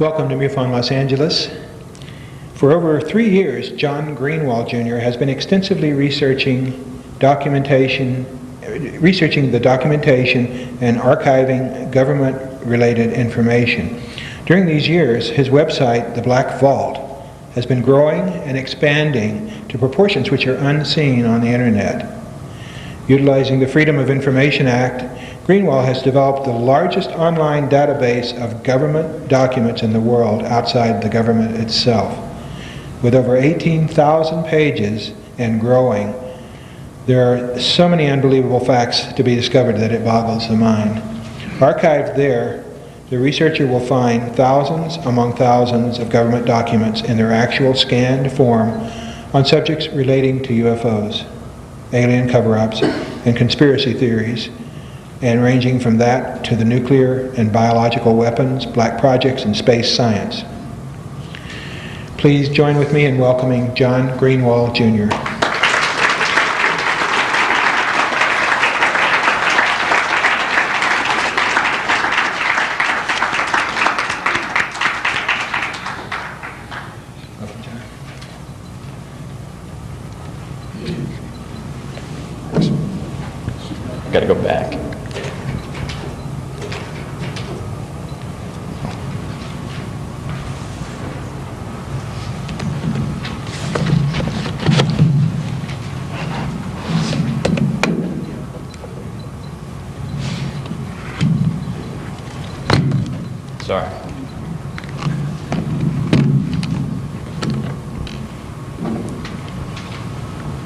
Welcome to MUFON Los Angeles. For over 3 years, John Greenwald Jr. has been extensively researching the documentation and archiving government-related information. During these years, his website, The Black Vault, has been growing and expanding to proportions which are unseen on the internet. Utilizing the Freedom of Information Act, Greenwald has developed the largest online database of government documents in the world outside the government itself. With over 18,000 pages and growing, there are so many unbelievable facts to be discovered that it boggles the mind. Archived there, the researcher will find thousands among thousands of government documents in their actual scanned form on subjects relating to UFOs, alien cover-ups, and conspiracy theories, and ranging from that to the nuclear and biological weapons, black projects, and space science. Please join with me in welcoming John Greenwald Jr. Gotta go back. Sorry.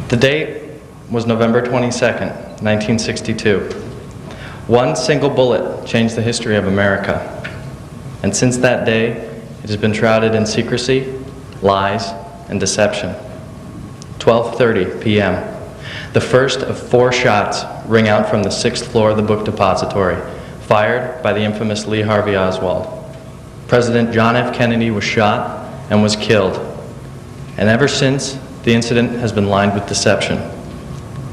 The date was November 22nd, 1962. One single bullet changed the history of America. And since that day, it has been shrouded in secrecy, lies, and deception. 12:30 p.m. The first of 4 shots ring out from the 6th floor of the book depository, fired by the infamous Lee Harvey Oswald. President John F. Kennedy was shot and was killed. And ever since, the incident has been lined with deception.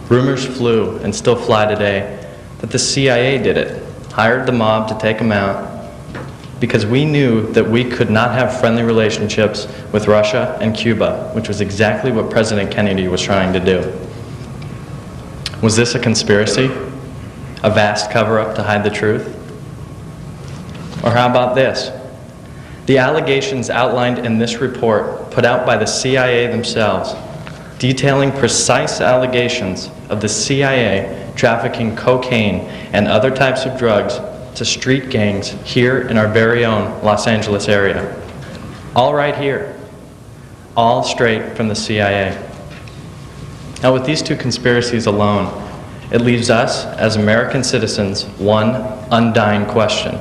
Rumors flew, and still fly today, that the CIA did it, hired the mob to take him out, because we knew that we could not have friendly relationships with Russia and Cuba, which was exactly what President Kennedy was trying to do. Was this a conspiracy? A vast cover-up to hide the truth? Or how about this? The allegations outlined in this report, put out by the CIA themselves, detailing precise allegations of the CIA trafficking cocaine and other types of drugs to street gangs here in our very own Los Angeles area. All right here. All straight from the CIA. Now, with these 2 conspiracies alone, it leaves us, as American citizens, one undying question.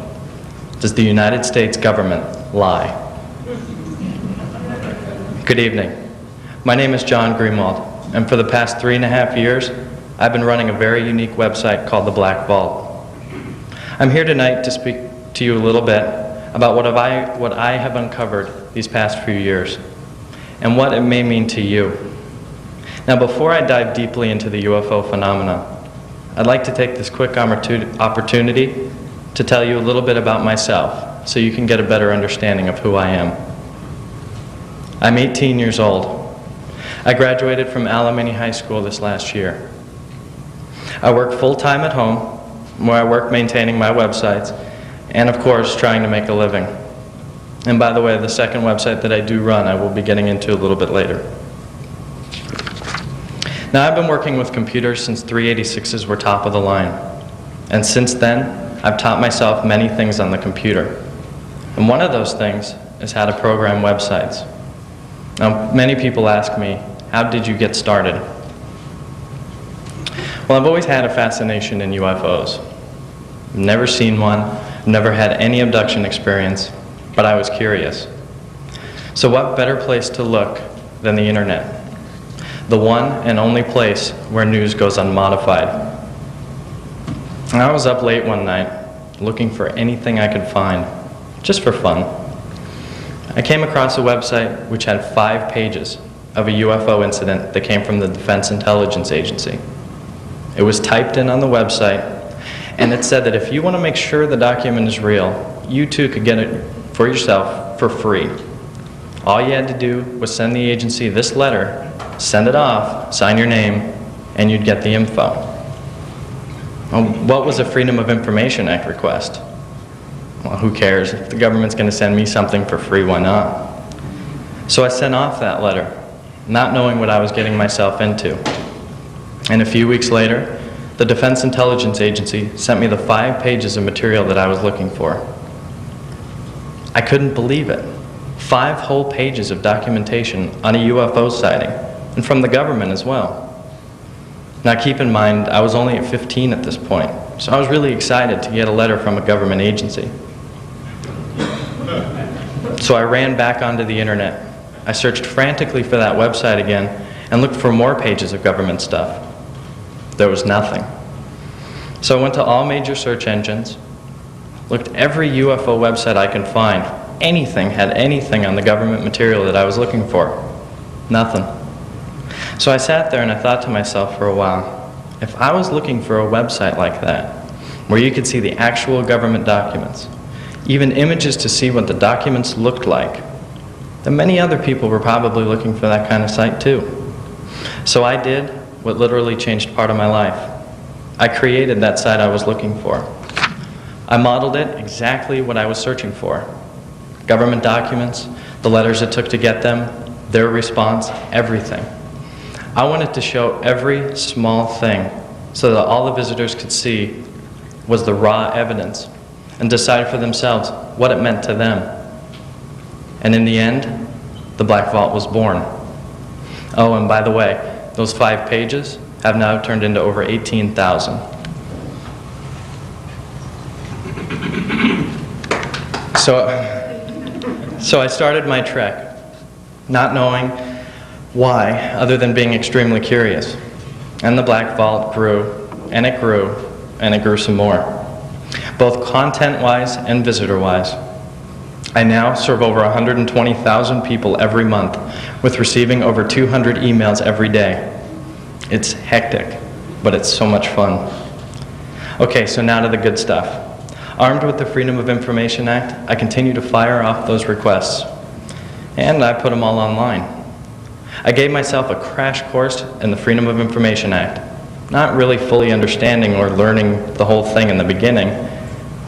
Does the United States government lie? Good evening. My name is John Greenwald, and for the past 3.5 years, I've been running a very unique website called The Black Vault. I'm here tonight to speak to you a little bit about what I have uncovered these past few years, and what it may mean to you. Now, before I dive deeply into the UFO phenomena, I'd like to take this quick opportunity to tell you a little bit about myself, so you can get a better understanding of who I am. I'm 18 years old. I graduated from Alamany High School this last year. I work full-time at home, where I work maintaining my websites, and of course, trying to make a living. And by the way, the second website that I do run, I will be getting into a little bit later. Now, I've been working with computers since 386s were top of the line. And since then, I've taught myself many things on the computer. And one of those things is how to program websites. Now, many people ask me, how did you get started? Well, I've always had a fascination in UFOs. I've never seen one, never had any abduction experience, but I was curious. So what better place to look than the internet? The one and only place where news goes unmodified. And I was up late one night, looking for anything I could find, just for fun. I came across a website which had 5 pages of a UFO incident that came from the Defense Intelligence Agency. It was typed in on the website, and it said that if you want to make sure the document is real, you too could get it for yourself for free. All you had to do was send the agency this letter, send it off, sign your name, and you'd get the info. Well, what was a Freedom of Information Act request? Well, who cares? If the government's going to send me something for free, why not? So I sent off that letter, not knowing what I was getting myself into. And a few weeks later, the Defense Intelligence Agency sent me the 5 pages of material that I was looking for. I couldn't believe it. 5 whole pages of documentation on a UFO sighting, and from the government as well. Now keep in mind, I was only at 15 at this point, so I was really excited to get a letter from a government agency. So I ran back onto the internet. I searched frantically for that website again and looked for more pages of government stuff. There was nothing. So I went to all major search engines, looked every UFO website I could find. Anything had anything on the government material that I was looking for. Nothing. So I sat there and I thought to myself for a while, if I was looking for a website like that, where you could see the actual government documents, even images to see what the documents looked like, then many other people were probably looking for that kind of site too. So I did what literally changed part of my life. I created that site I was looking for. I modeled it exactly what I was searching for. Government documents, the letters it took to get them, their response, everything. I wanted to show every small thing so that all the visitors could see was the raw evidence and decide for themselves what it meant to them. And in the end, the Black Vault was born. Oh, and by the way, those 5 pages have now turned into over 18,000. So I started my trek, not knowing why, other than being extremely curious. And the Black Vault grew, and it grew, and it grew some more, both content-wise and visitor-wise. I now serve over 120,000 people every month, with receiving over 200 emails every day. It's hectic, but it's so much fun. Okay, so now to the good stuff. Armed with the Freedom of Information Act, I continue to fire off those requests, and I put them all online. I gave myself a crash course in the Freedom of Information Act, not really fully understanding or learning the whole thing in the beginning,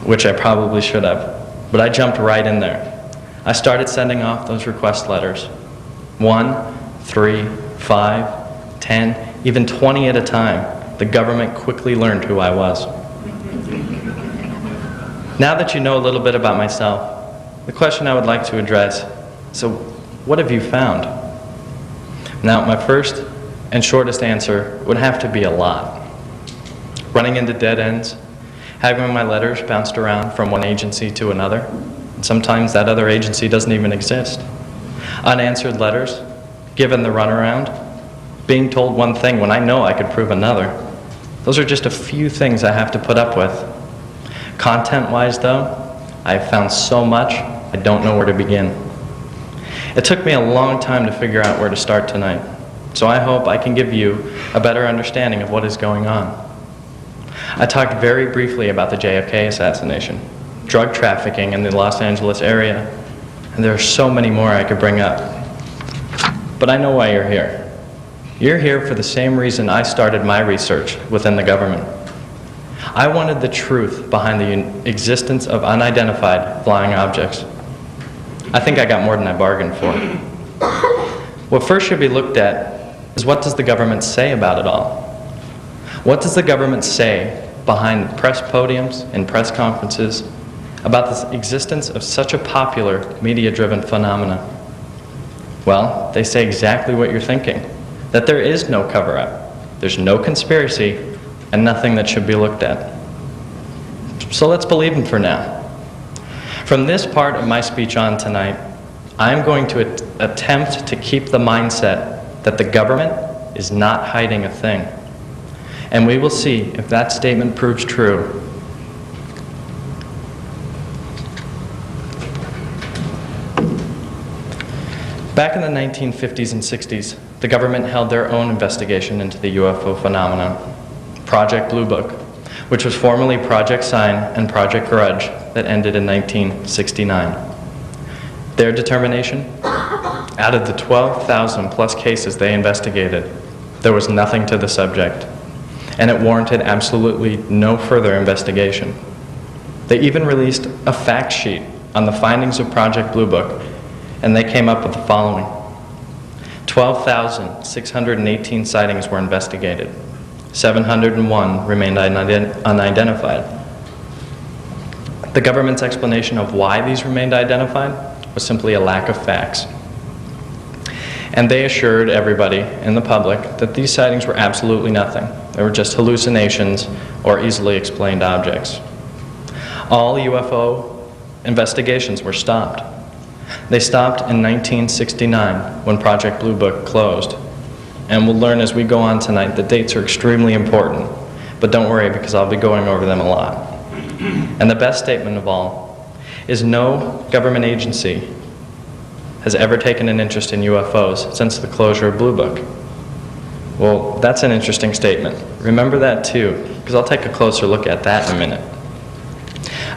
which I probably should have, but I jumped right in there. I started sending off those request letters. 1, 3, 5, 10, even 20 at a time. The government quickly learned who I was. Now that you know a little bit about myself, the question I would like to address, so what have you found? Now, my first and shortest answer would have to be a lot. Running into dead ends, having my letters bounced around from one agency to another, and sometimes that other agency doesn't even exist. Unanswered letters, given the runaround, being told one thing when I know I could prove another. Those are just a few things I have to put up with. Content-wise, though, I've found so much, I don't know where to begin. It took me a long time to figure out where to start tonight, so I hope I can give you a better understanding of what is going on. I talked very briefly about the JFK assassination, drug trafficking in the Los Angeles area, and there are so many more I could bring up. But I know why you're here. You're here for the same reason I started my research within the government. I wanted the truth behind the existence of unidentified flying objects. I think I got more than I bargained for. What first should be looked at is, what does the government say about it all? What does the government say behind press podiums and press conferences about the existence of such a popular media-driven phenomenon? Well, they say exactly what you're thinking, that there is no cover-up, there's no conspiracy, and nothing that should be looked at. So let's believe them for now. From this part of my speech on tonight, I'm going to attempt to keep the mindset that the government is not hiding a thing. And we will see if that statement proves true. Back in the 1950s and 60s, the government held their own investigation into the UFO phenomenon, Project Blue Book, which was formerly Project Sign and Project Grudge, that ended in 1969. Their determination? Out of the 12,000 plus cases they investigated, there was nothing to the subject, and it warranted absolutely no further investigation. They even released a fact sheet on the findings of Project Blue Book, and they came up with the following. 12,618 sightings were investigated. 701 remained unidentified. The government's explanation of why these remained identified was simply a lack of facts. And they assured everybody in the public that these sightings were absolutely nothing. They were just hallucinations or easily explained objects. All UFO investigations were stopped. They stopped in 1969 when Project Blue Book closed. And we'll learn as we go on tonight that dates are extremely important. But don't worry, because I'll be going over them a lot. And the best statement of all is no government agency has ever taken an interest in UFOs since the closure of Blue Book. Well, that's an interesting statement. Remember that too, because I'll take a closer look at that in a minute.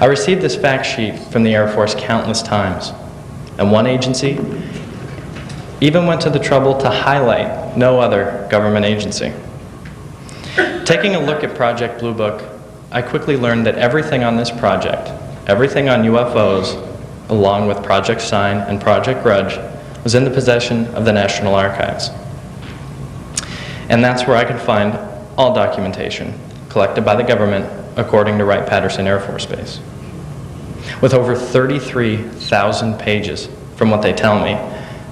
I received this fact sheet from the Air Force countless times, and one agency even went to the trouble to highlight no other government agency. Taking a look at Project Blue Book, I quickly learned that everything on this project, everything on UFOs, along with Project Sign and Project Grudge, was in the possession of the National Archives. And that's where I could find all documentation collected by the government according to Wright-Patterson Air Force Base. With over 33,000 pages, from what they tell me,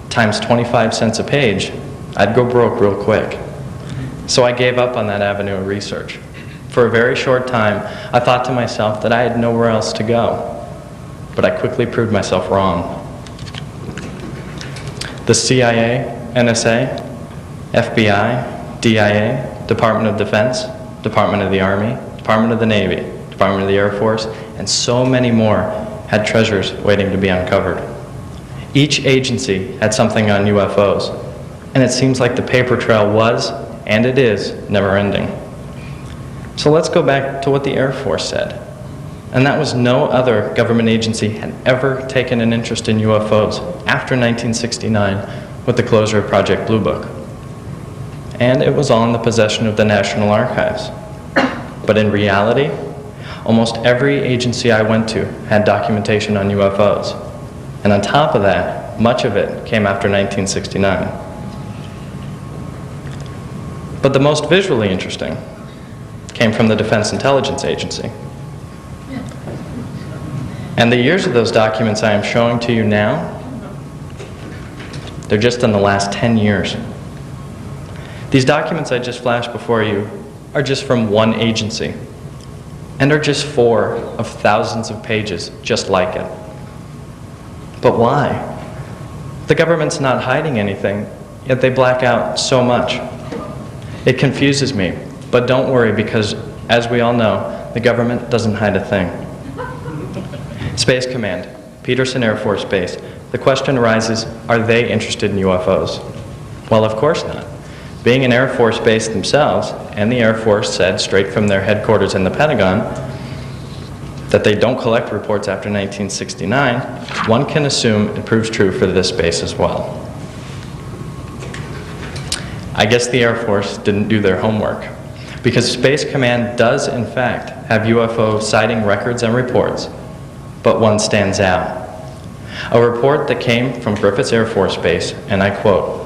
times 25 cents a page, I'd go broke real quick. So I gave up on that avenue of research. For a very short time, I thought to myself that I had nowhere else to go. But I quickly proved myself wrong. The CIA, NSA, FBI, DIA, Department of Defense, Department of the Army, Department of the Navy, Department of the Air Force, and so many more had treasures waiting to be uncovered. Each agency had something on UFOs, and it seems like the paper trail was, and it is, never ending. So let's go back to what the Air Force said. And that was no other government agency had ever taken an interest in UFOs after 1969 with the closure of Project Blue Book. And it was all in the possession of the National Archives. But in reality, almost every agency I went to had documentation on UFOs. And on top of that, much of it came after 1969. But the most visually interesting came from the Defense Intelligence Agency. And the years of those documents I am showing to you now, they're just in the last 10 years. These documents I just flashed before you are just from one agency, and are just 4 of thousands of pages just like it. But why? The government's not hiding anything, yet they black out so much. It confuses me, but don't worry, because as we all know, the government doesn't hide a thing. Space Command, Peterson Air Force Base. The question arises, are they interested in UFOs? Well, of course not. Being an Air Force base themselves, and the Air Force said straight from their headquarters in the Pentagon that they don't collect reports after 1969, one can assume it proves true for this base as well. I guess the Air Force didn't do their homework, because Space Command does in fact have UFO sighting records and reports, but one stands out. A report that came from Griffiths Air Force Base, and I quote,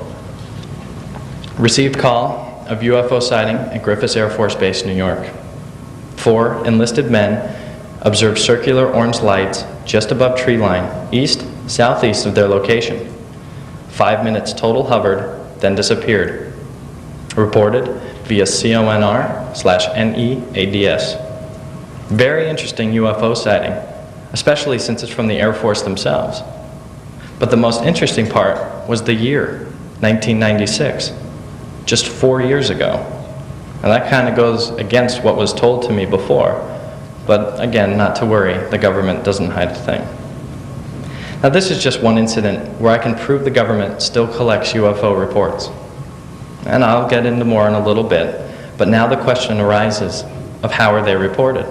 "Received call of UFO sighting at Griffiths Air Force Base, New York. 4 enlisted men observed circular orange lights just above tree line, east-southeast of their location. 5 minutes total hovered, then disappeared. Reported via CONR/NEADS. Very interesting UFO sighting, especially since it's from the Air Force themselves. But the most interesting part was the year, 1996, just 4 years ago. And that kind of goes against what was told to me before. But again, not to worry, the government doesn't hide a thing. Now this is just one incident where I can prove the government still collects UFO reports. And I'll get into more in a little bit, but now the question arises of how are they reported?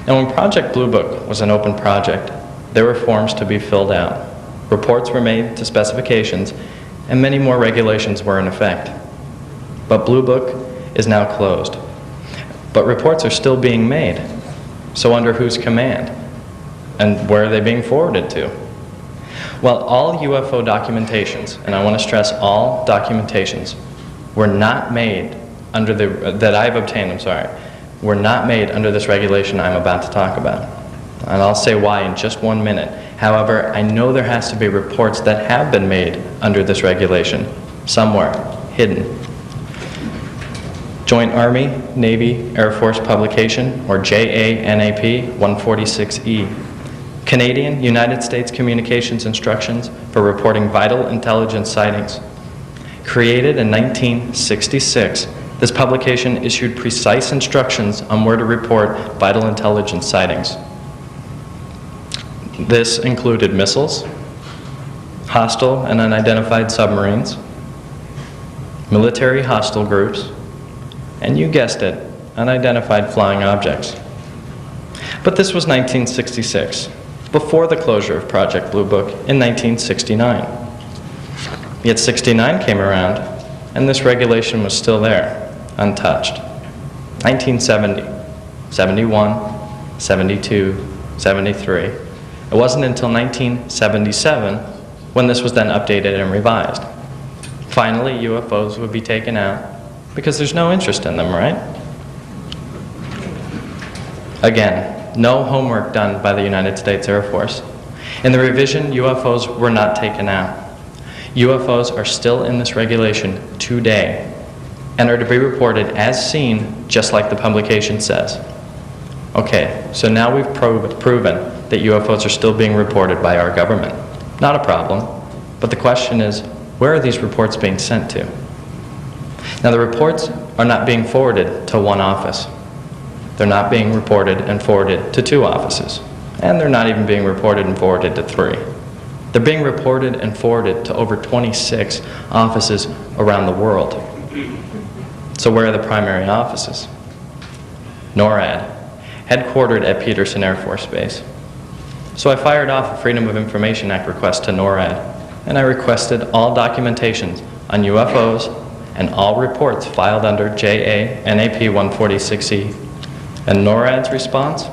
Now when Project Blue Book was an open project, There were forms to be filled out. Reports were made to specifications, and many more regulations were in effect. But Blue Book is now closed. But reports are still being made. So under whose command? And where are they being forwarded to? Well, all UFO documentations, and I want to stress all documentations, were not made under that I've obtained, were not made under this regulation I'm about to talk about. And I'll say why in just 1 minute. However, I know there has to be reports that have been made under this regulation, somewhere, hidden. Joint Army, Navy, Air Force publication, or JANAP 146E. Canadian United States Communications Instructions for Reporting Vital Intelligence Sightings. Created in 1966, this publication issued precise instructions on where to report vital intelligence sightings. This included missiles, hostile and unidentified submarines, military hostile groups, and you guessed it, unidentified flying objects. But this was 1966, before the closure of Project Blue Book in 1969. Yet 69 came around, and this regulation was still there, untouched. 1970, 71, 72, 73. It wasn't until 1977 when this was then updated and revised. Finally, UFOs would be taken out because there's no interest in them, right? Again, no homework done by the United States Air Force. In the revision, UFOs were not taken out. UFOs are still in this regulation today and are to be reported as seen, just like the publication says. Okay, so now we've proven that UFOs are still being reported by our government. Not a problem, but the question is, where are these reports being sent to? Now, the reports are not being forwarded to one office. They're not being reported and forwarded to 2 offices. And they're not even being reported and forwarded to 3. They're being reported and forwarded to over 26 offices around the world. So where are the primary offices? NORAD, headquartered at Peterson Air Force Base. So I fired off a Freedom of Information Act request to NORAD, and I requested all documentations on UFOs and all reports filed under JANAP 146E. And NORAD's response?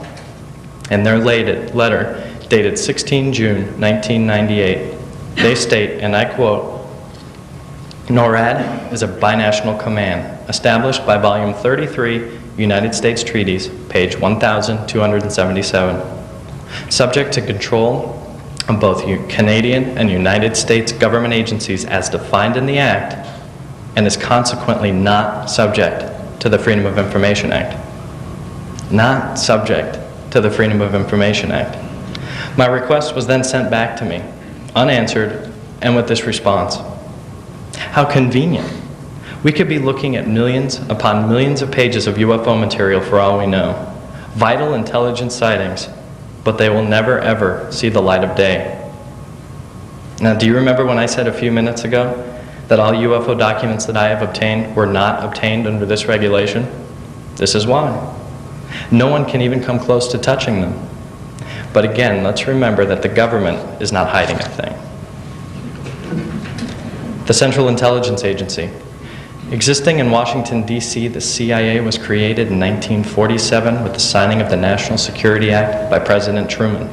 In their letter dated 16 June 1998, they state, and I quote, NORAD is a binational command established by Volume 33, United States Treaties, page 1277, subject to control of both Canadian and United States government agencies as defined in the Act, and is consequently not subject to the Freedom of Information Act. Not subject to the Freedom of Information Act. My request was then sent back to me, unanswered, and with this response. How convenient. We could be looking at millions upon millions of pages of UFO material for all we know. Vital intelligence sightings, but they will never ever see the light of day. Now, do you remember when I said a few minutes ago that all UFO documents that I have obtained were not obtained under this regulation? This is why. No one can even come close to touching them. But again, let's remember that the government is not hiding a thing. The Central Intelligence Agency. Existing in Washington, D.C., the CIA was created in 1947 with the signing of the National Security Act by President Truman.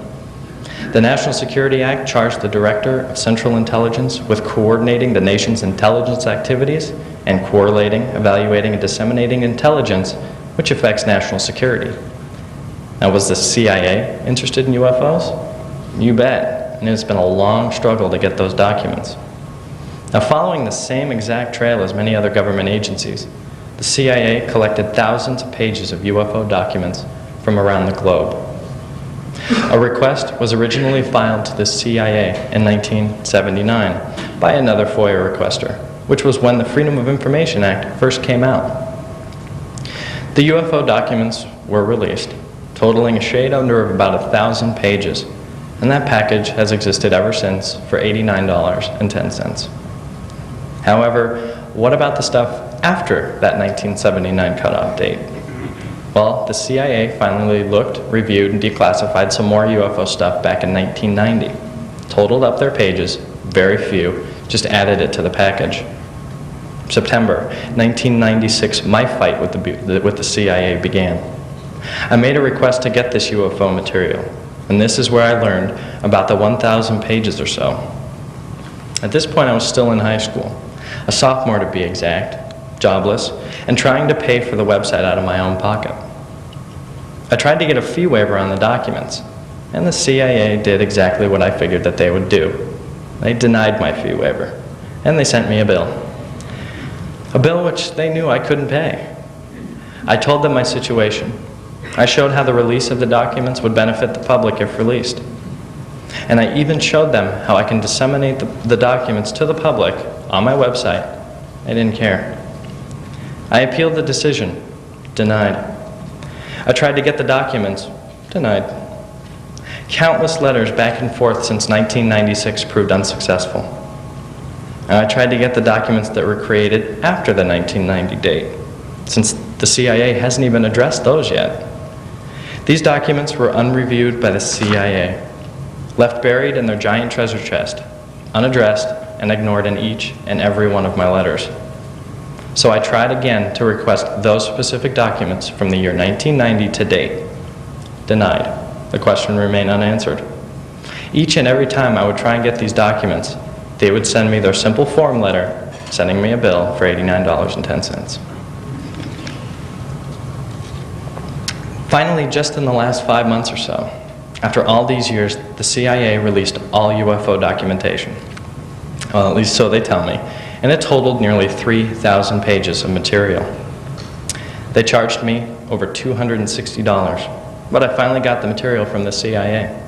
The National Security Act charged the Director of Central Intelligence with coordinating the nation's intelligence activities and correlating, evaluating, and disseminating intelligence which affects national security. Now, was the CIA interested in UFOs? You bet, and it's been a long struggle to get those documents. Now, following the same exact trail as many other government agencies, the CIA collected thousands of pages of UFO documents from around the globe. A request was originally filed to the CIA in 1979 by another FOIA requester, which was when the Freedom of Information Act first came out. The UFO documents were released, totaling a shade under of about 1,000 pages, and that package has existed ever since for $89.10. However, what about the stuff after that 1979 cutoff date? Well, the CIA finally looked, reviewed, and declassified some more UFO stuff back in 1990. Totaled up their pages, very few, just added it to the package. September 1996, my fight with the CIA began. I made a request to get this UFO material, and this is where I learned about the 1,000 pages or so. At this point, I was still in high school, a sophomore to be exact, jobless, and trying to pay for the website out of my own pocket. I tried to get a fee waiver on the documents, and the CIA did exactly what I figured that they would do. They denied my fee waiver, and they sent me a bill. A bill which they knew I couldn't pay. I told them my situation. I showed how the release of the documents would benefit the public if released. And I even showed them how I can disseminate the documents to the public on my website. They didn't care. I appealed the decision. Denied. I tried to get the documents. Denied. Countless letters back and forth since 1996 proved unsuccessful. And I tried to get the documents that were created after the 1990 date, since the CIA hasn't even addressed those yet. These documents were unreviewed by the CIA, left buried in their giant treasure chest, unaddressed and ignored in each and every one of my letters. So I tried again to request those specific documents from the year 1990 to date. Denied. The question remained unanswered. Each and every time I would try and get these documents, they would send me their simple form letter, sending me a bill for $89.10. Finally, just in the last 5 months or so, after all these years, the CIA released all UFO documentation. Well, at least so they tell me, and it totaled nearly 3,000 pages of material. They charged me over $260, but I finally got the material from the CIA.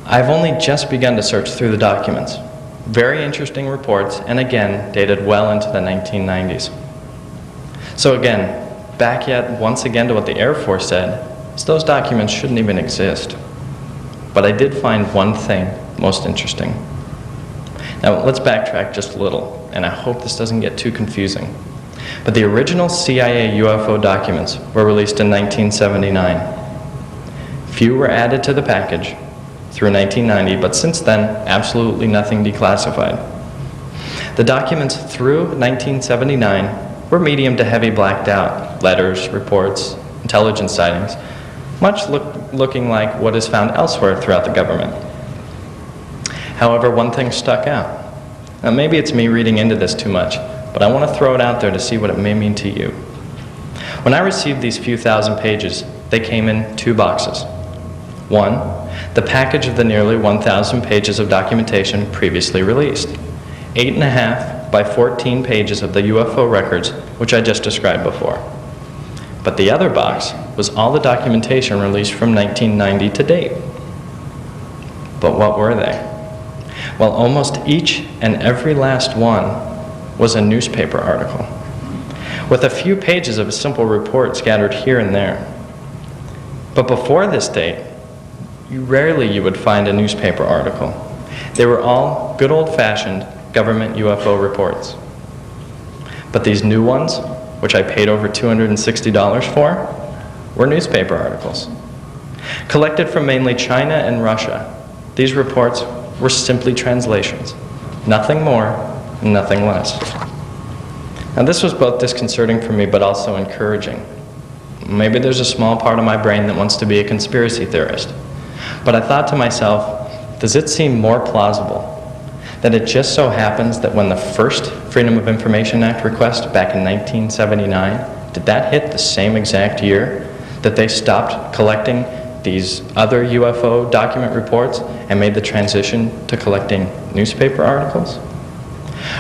I've only just begun to search through the documents. Very interesting reports, and again, dated well into the 1990s. So again, back yet once again to what the Air Force said, is those documents shouldn't even exist. But I did find one thing most interesting. Now let's backtrack just a little, and I hope this doesn't get too confusing. But the original CIA UFO documents were released in 1979. Few were added to the package through 1990, but since then, absolutely nothing declassified. The documents through 1979 were medium to heavy blacked out, letters, reports, intelligence sightings, much looking like what is found elsewhere throughout the government. However, one thing stuck out. Now, maybe it's me reading into this too much, but I want to throw it out there to see what it may mean to you. When I received these few thousand pages, they came in 2 boxes. One, the package of the nearly 1,000 pages of documentation previously released. 8.5 by 14 pages of the UFO records, which I just described before. But the other box was all the documentation released from 1990 to date. But what were they? Well, almost each and every last one was a newspaper article, with a few pages of a simple report scattered here and there. But before this date, rarely you would find a newspaper article. They were all good old-fashioned government UFO reports. But these new ones, which I paid over $260 for, were newspaper articles. Collected from mainly China and Russia, these reports were simply translations. Nothing more, nothing less. Now this was both disconcerting for me, but also encouraging. Maybe there's a small part of my brain that wants to be a conspiracy theorist. But I thought to myself, does it seem more plausible that it just so happens that when the first Freedom of Information Act request back in 1979, did that hit the same exact year that they stopped collecting these other UFO document reports and made the transition to collecting newspaper articles?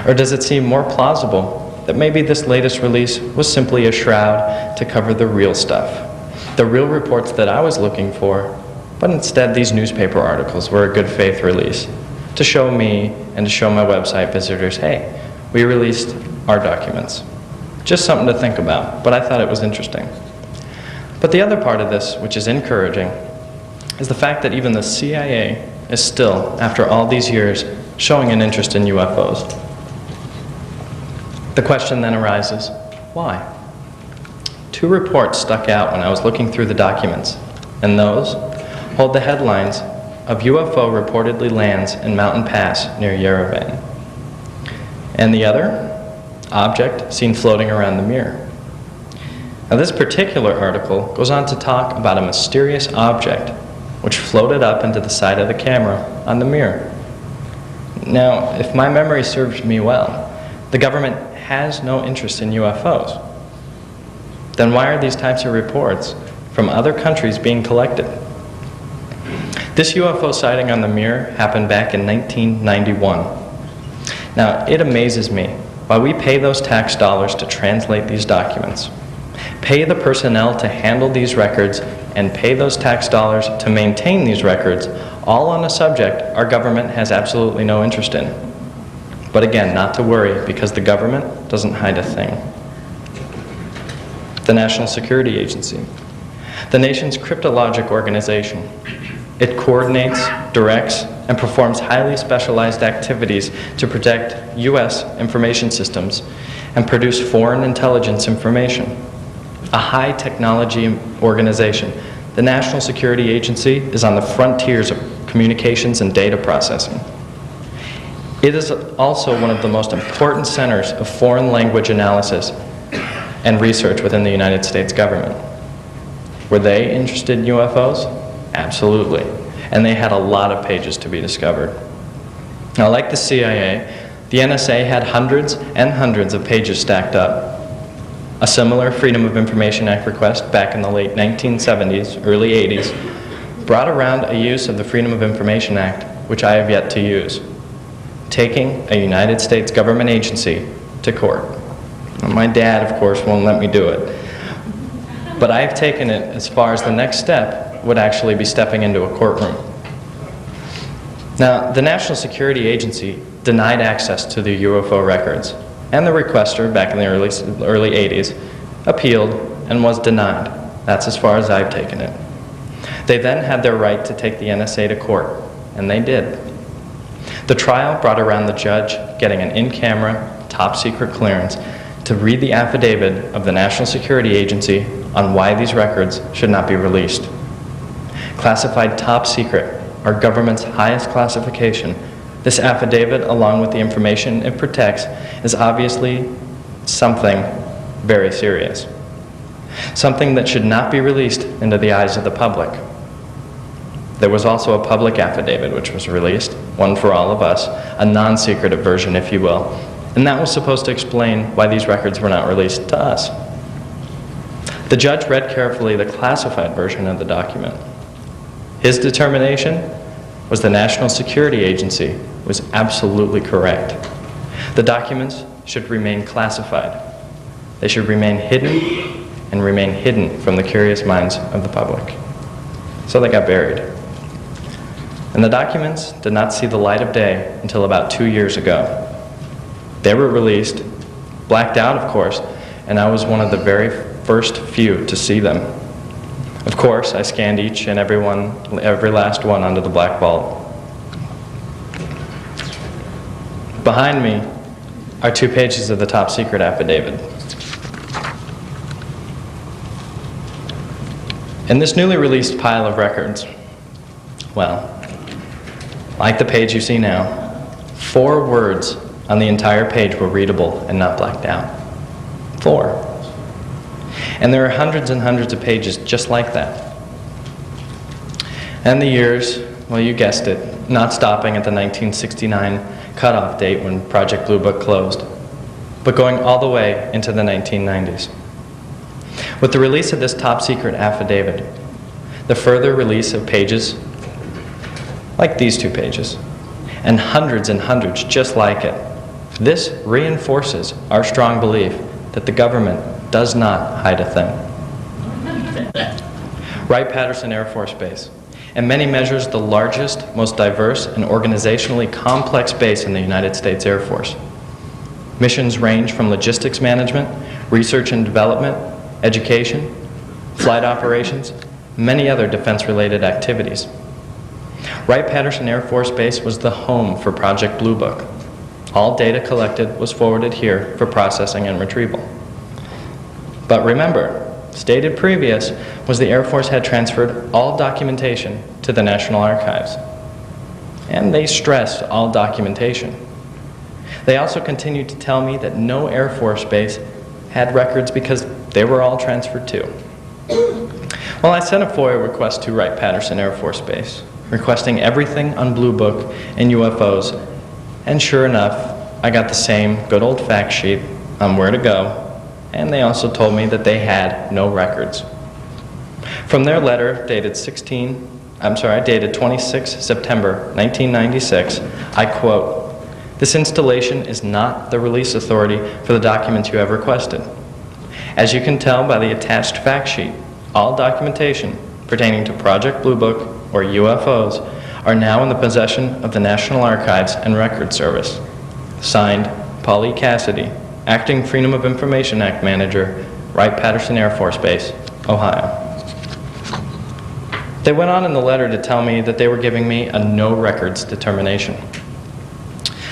Or does it seem more plausible that maybe this latest release was simply a shroud to cover the real stuff, the real reports that I was looking for, but instead these newspaper articles were a good faith release to show me and to show my website visitors, hey, we released our documents. Just something to think about, but I thought it was interesting. But the other part of this, which is encouraging, is the fact that even the CIA is still, after all these years, showing an interest in UFOs. The question then arises, why? two reports stuck out when I was looking through the documents, and those hold the headlines of UFO reportedly lands in Mountain Pass near Yerevan. And the other, object seen floating around the mirror. Now this particular article goes on to talk about a mysterious object which floated up into the side of the camera on the mirror. Now, if my memory serves me well, the government has no interest in UFOs. Then why are these types of reports from other countries being collected? This UFO sighting on the mirror happened back in 1991. Now, it amazes me why we pay those tax dollars to translate these documents, pay the personnel to handle these records, and pay those tax dollars to maintain these records, all on a subject our government has absolutely no interest in. But again, not to worry, because the government doesn't hide a thing. The National Security Agency, the nation's cryptologic organization. It coordinates, directs, and performs highly specialized activities to protect U.S. information systems and produce foreign intelligence information. A high technology organization, the National Security Agency is on the frontiers of communications and data processing. It is also one of the most important centers of foreign language analysis and research within the United States government. Were they interested in UFOs? Absolutely. And they had a lot of pages to be discovered. Now, like the CIA, the NSA had hundreds and hundreds of pages stacked up. A similar Freedom of Information Act request back in the late 1970s, early 80s, brought around a use of the Freedom of Information Act, which I have yet to use, taking a United States government agency to court. Now, my dad, of course, won't let me do it. But I've taken it as far as the next step would actually be stepping into a courtroom. Now, the National Security Agency denied access to the UFO records, and the requester, back in the early 80s, appealed and was denied. That's as far as I've taken it. They then had their right to take the NSA to court, and they did. The trial brought around the judge getting an in-camera, top-secret clearance to read the affidavit of the National Security Agency on why these records should not be released. Classified top secret, our government's highest classification, this affidavit, along with the information it protects, is obviously something very serious. Something that should not be released into the eyes of the public. There was also a public affidavit which was released, one for all of us, a non-secretive version, if you will, and that was supposed to explain why these records were not released to us. The judge read carefully the classified version of the document. His determination was the National Security Agency was absolutely correct. The documents should remain classified. They should remain hidden and remain hidden from the curious minds of the public. So they got buried. And the documents did not see the light of day until about 2 years ago. They were released, blacked out, of course, and I was one of the very first few to see them. Of course, I scanned each and every last one onto the black vault. Behind me are 2 pages of the top secret affidavit. In this newly released pile of records, well, like the page you see now, 4 words on the entire page were readable and not blacked out. 4. And there are hundreds and hundreds of pages just like that. And the years, well, you guessed it, not stopping at the 1969 cutoff date when Project Blue Book closed, but going all the way into the 1990s. With the release of this top secret affidavit, the further release of pages like these 2 pages, and hundreds just like it, this reinforces our strong belief that the government does not hide a thing. Wright-Patterson Air Force Base, in many measures the largest, most diverse, and organizationally complex base in the United States Air Force. Missions range from logistics management, research and development, education, flight operations, many other defense-related activities. Wright-Patterson Air Force Base was the home for Project Blue Book. All data collected was forwarded here for processing and retrieval. But remember, stated previous was the Air Force had transferred all documentation to the National Archives. And they stressed all documentation. They also continued to tell me that no Air Force base had records because they were all transferred too. Well, I sent a FOIA request to Wright-Patterson Air Force Base, requesting everything on Blue Book and UFOs, and sure enough, I got the same good old fact sheet on where to go, and they also told me that they had no records. From their letter dated 26 September 1996, I quote, "This installation is not the release authority for the documents you have requested. As you can tell by the attached fact sheet, all documentation pertaining to Project Blue Book or UFOs are now in the possession of the National Archives and Records Service." Signed, Paul E. Cassidy, Acting Freedom of Information Act Manager, Wright-Patterson Air Force Base, Ohio. They went on in the letter to tell me that they were giving me a no records determination.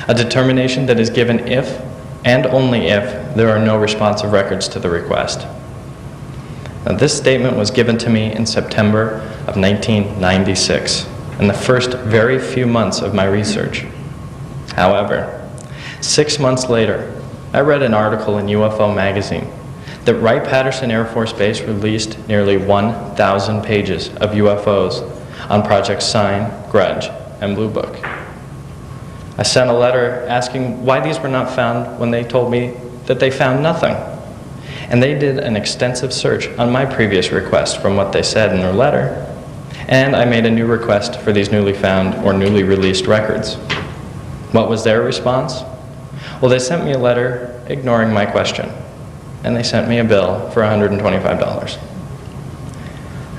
A determination that is given if and only if there are no responsive records to the request. Now, this statement was given to me in September of 1996, in the first very few months of my research. However, 6 months later, I read an article in UFO magazine that Wright-Patterson Air Force Base released nearly 1,000 pages of UFOs on Projects Sign, Grudge, and Blue Book. I sent a letter asking why these were not found when they told me that they found nothing. And they did an extensive search on my previous request from what they said in their letter, and I made a new request for these newly found or newly released records. What was their response? Well, they sent me a letter ignoring my question, and they sent me a bill for $125.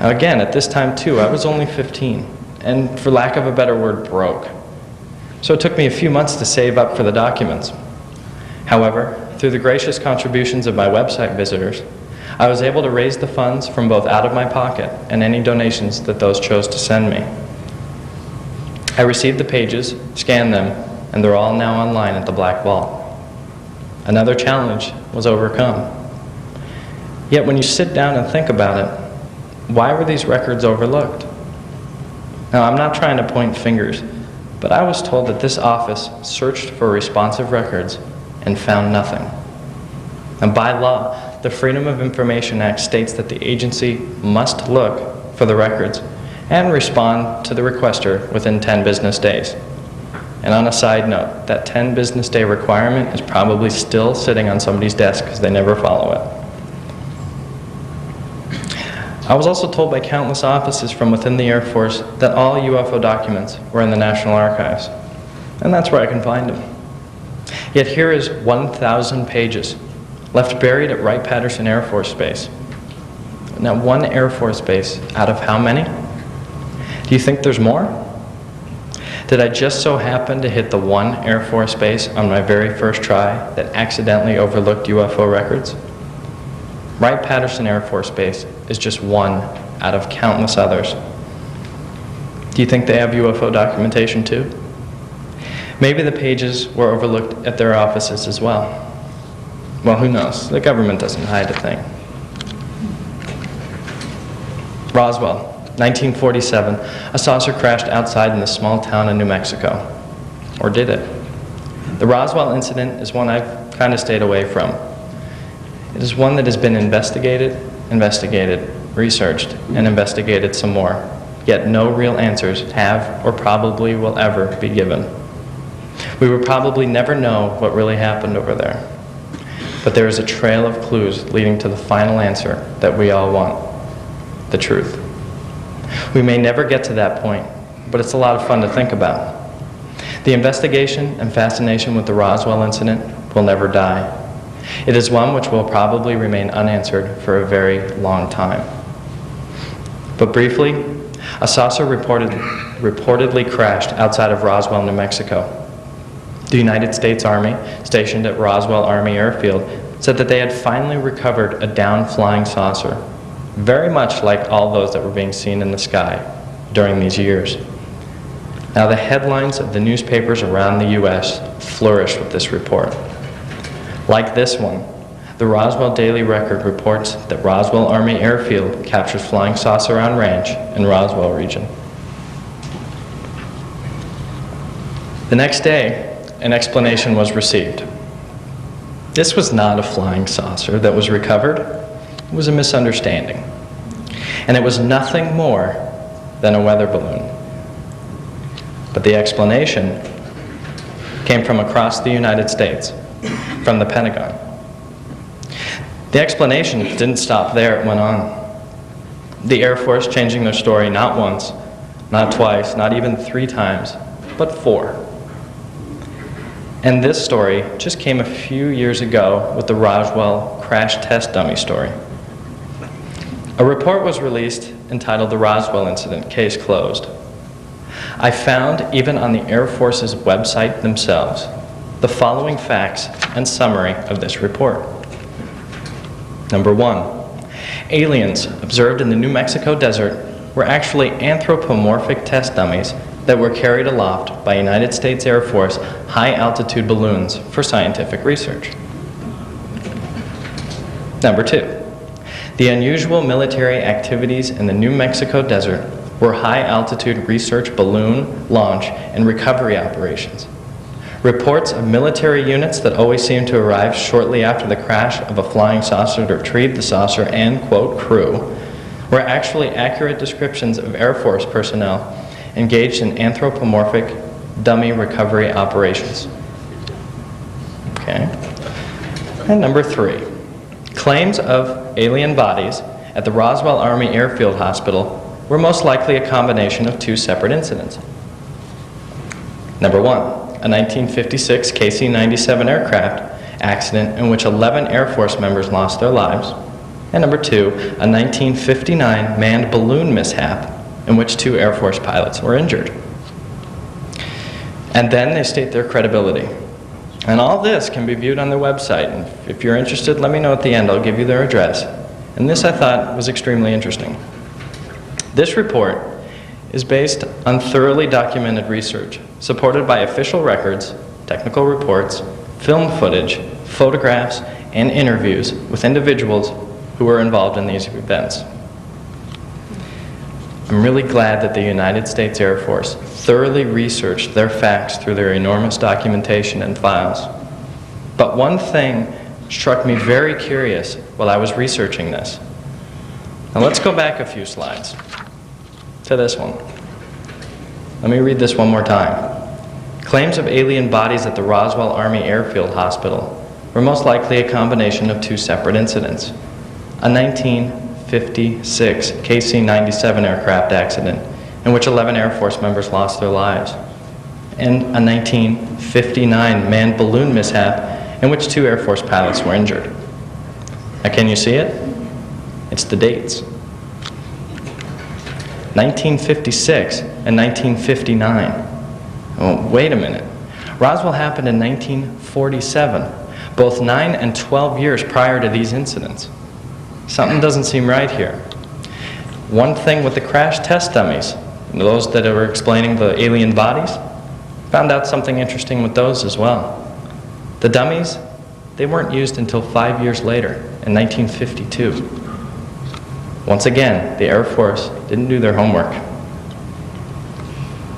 Now again, at this time too, I was only 15, and for lack of a better word, broke. So it took me a few months to save up for the documents. However, through the gracious contributions of my website visitors, I was able to raise the funds from both out of my pocket and any donations that those chose to send me. I received the pages, scanned them, and they're all now online at the Black Vault. Another challenge was overcome. Yet when you sit down and think about it, why were these records overlooked? Now, I'm not trying to point fingers, but I was told that this office searched for responsive records and found nothing. And by law, the Freedom of Information Act states that the agency must look for the records and respond to the requester within 10 business days. And on a side note, that 10 business day requirement is probably still sitting on somebody's desk because they never follow it. I was also told by countless offices from within the Air Force that all UFO documents were in the National Archives, and that's where I can find them. Yet here is 1,000 pages left buried at Wright-Patterson Air Force Base. Now, one Air Force base out of how many? Do you think there's more? Did I just so happen to hit the one Air Force base on my very first try that accidentally overlooked UFO records? Wright-Patterson Air Force Base is just one out of countless others. Do you think they have UFO documentation too? Maybe the pages were overlooked at their offices as well. Well, who knows? The government doesn't hide a thing. Roswell, 1947, a saucer crashed outside in the small town in New Mexico. Or did it? The Roswell incident is one I've kind of stayed away from. It is one that has been investigated, researched, and investigated some more, yet no real answers have or probably will ever be given. We will probably never know what really happened over there, but there is a trail of clues leading to the final answer that we all want, the truth. We may never get to that point, but it's a lot of fun to think about. The investigation and fascination with the Roswell incident will never die. It is one which will probably remain unanswered for a very long time. But briefly, a saucer reportedly crashed outside of Roswell, New Mexico. The United States Army, stationed at Roswell Army Airfield, said that they had finally recovered a down-flying saucer, very much like all those that were being seen in the sky during these years. Now, the headlines of the newspapers around the U.S. flourished with this report. Like this one, The Roswell Daily Record reports that Roswell Army Airfield captures flying saucer on ranch in Roswell region. The next day, an explanation was received. This was not a flying saucer that was recovered. It was a misunderstanding. And it was nothing more than a weather balloon. But the explanation came from across the United States, from the Pentagon. The explanation didn't stop there, it went on. The Air Force changing their story not once, not twice, not even 3 times, but 4. And this story just came a few years ago with the Roswell crash test dummy story. A report was released entitled The Roswell Incident, Case Closed. I found, even on the Air Force's website themselves, the following facts and summary of this report. Number 1, aliens observed in the New Mexico desert were actually anthropomorphic test dummies that were carried aloft by United States Air Force high-altitude balloons for scientific research. Number 2, the unusual military activities in the New Mexico desert were high-altitude research balloon launch and recovery operations. Reports of military units that always seemed to arrive shortly after the crash of a flying saucer to retrieve the saucer and, quote, crew, were actually accurate descriptions of Air Force personnel engaged in anthropomorphic dummy recovery operations. Okay. And number 3, claims of alien bodies at the Roswell Army Airfield Hospital were most likely a combination of 2 separate incidents. Number 1, a 1956 KC-97 aircraft accident in which 11 Air Force members lost their lives. And number 2, a 1959 manned balloon mishap in which 2 Air Force pilots were injured. And then they state their credibility. And all this can be viewed on their website. And if you're interested, let me know at the end. I'll give you their address. And this I thought was extremely interesting. This report is based on thoroughly documented research, supported by official records, technical reports, film footage, photographs, and interviews with individuals who were involved in these events. I'm really glad that the United States Air Force thoroughly researched their facts through their enormous documentation and files. But one thing struck me very curious while I was researching this. Now let's go back a few slides to this one. Let me read this one more time. Claims of alien bodies at the Roswell Army Airfield Hospital were most likely a combination of 2 separate incidents. A 1956 KC-97 aircraft accident in which 11 Air Force members lost their lives, and a 1959 manned balloon mishap in which 2 Air Force pilots were injured. Now can you see it? It's the dates. 1956 and 1959. Oh, wait a minute. Roswell happened in 1947, both 9 and 12 years prior to these incidents. Something doesn't seem right here. One thing with the crash test dummies, those that were explaining the alien bodies, found out something interesting with those as well. The dummies, they weren't used until 5 years later, in 1952. Once again, the Air Force didn't do their homework.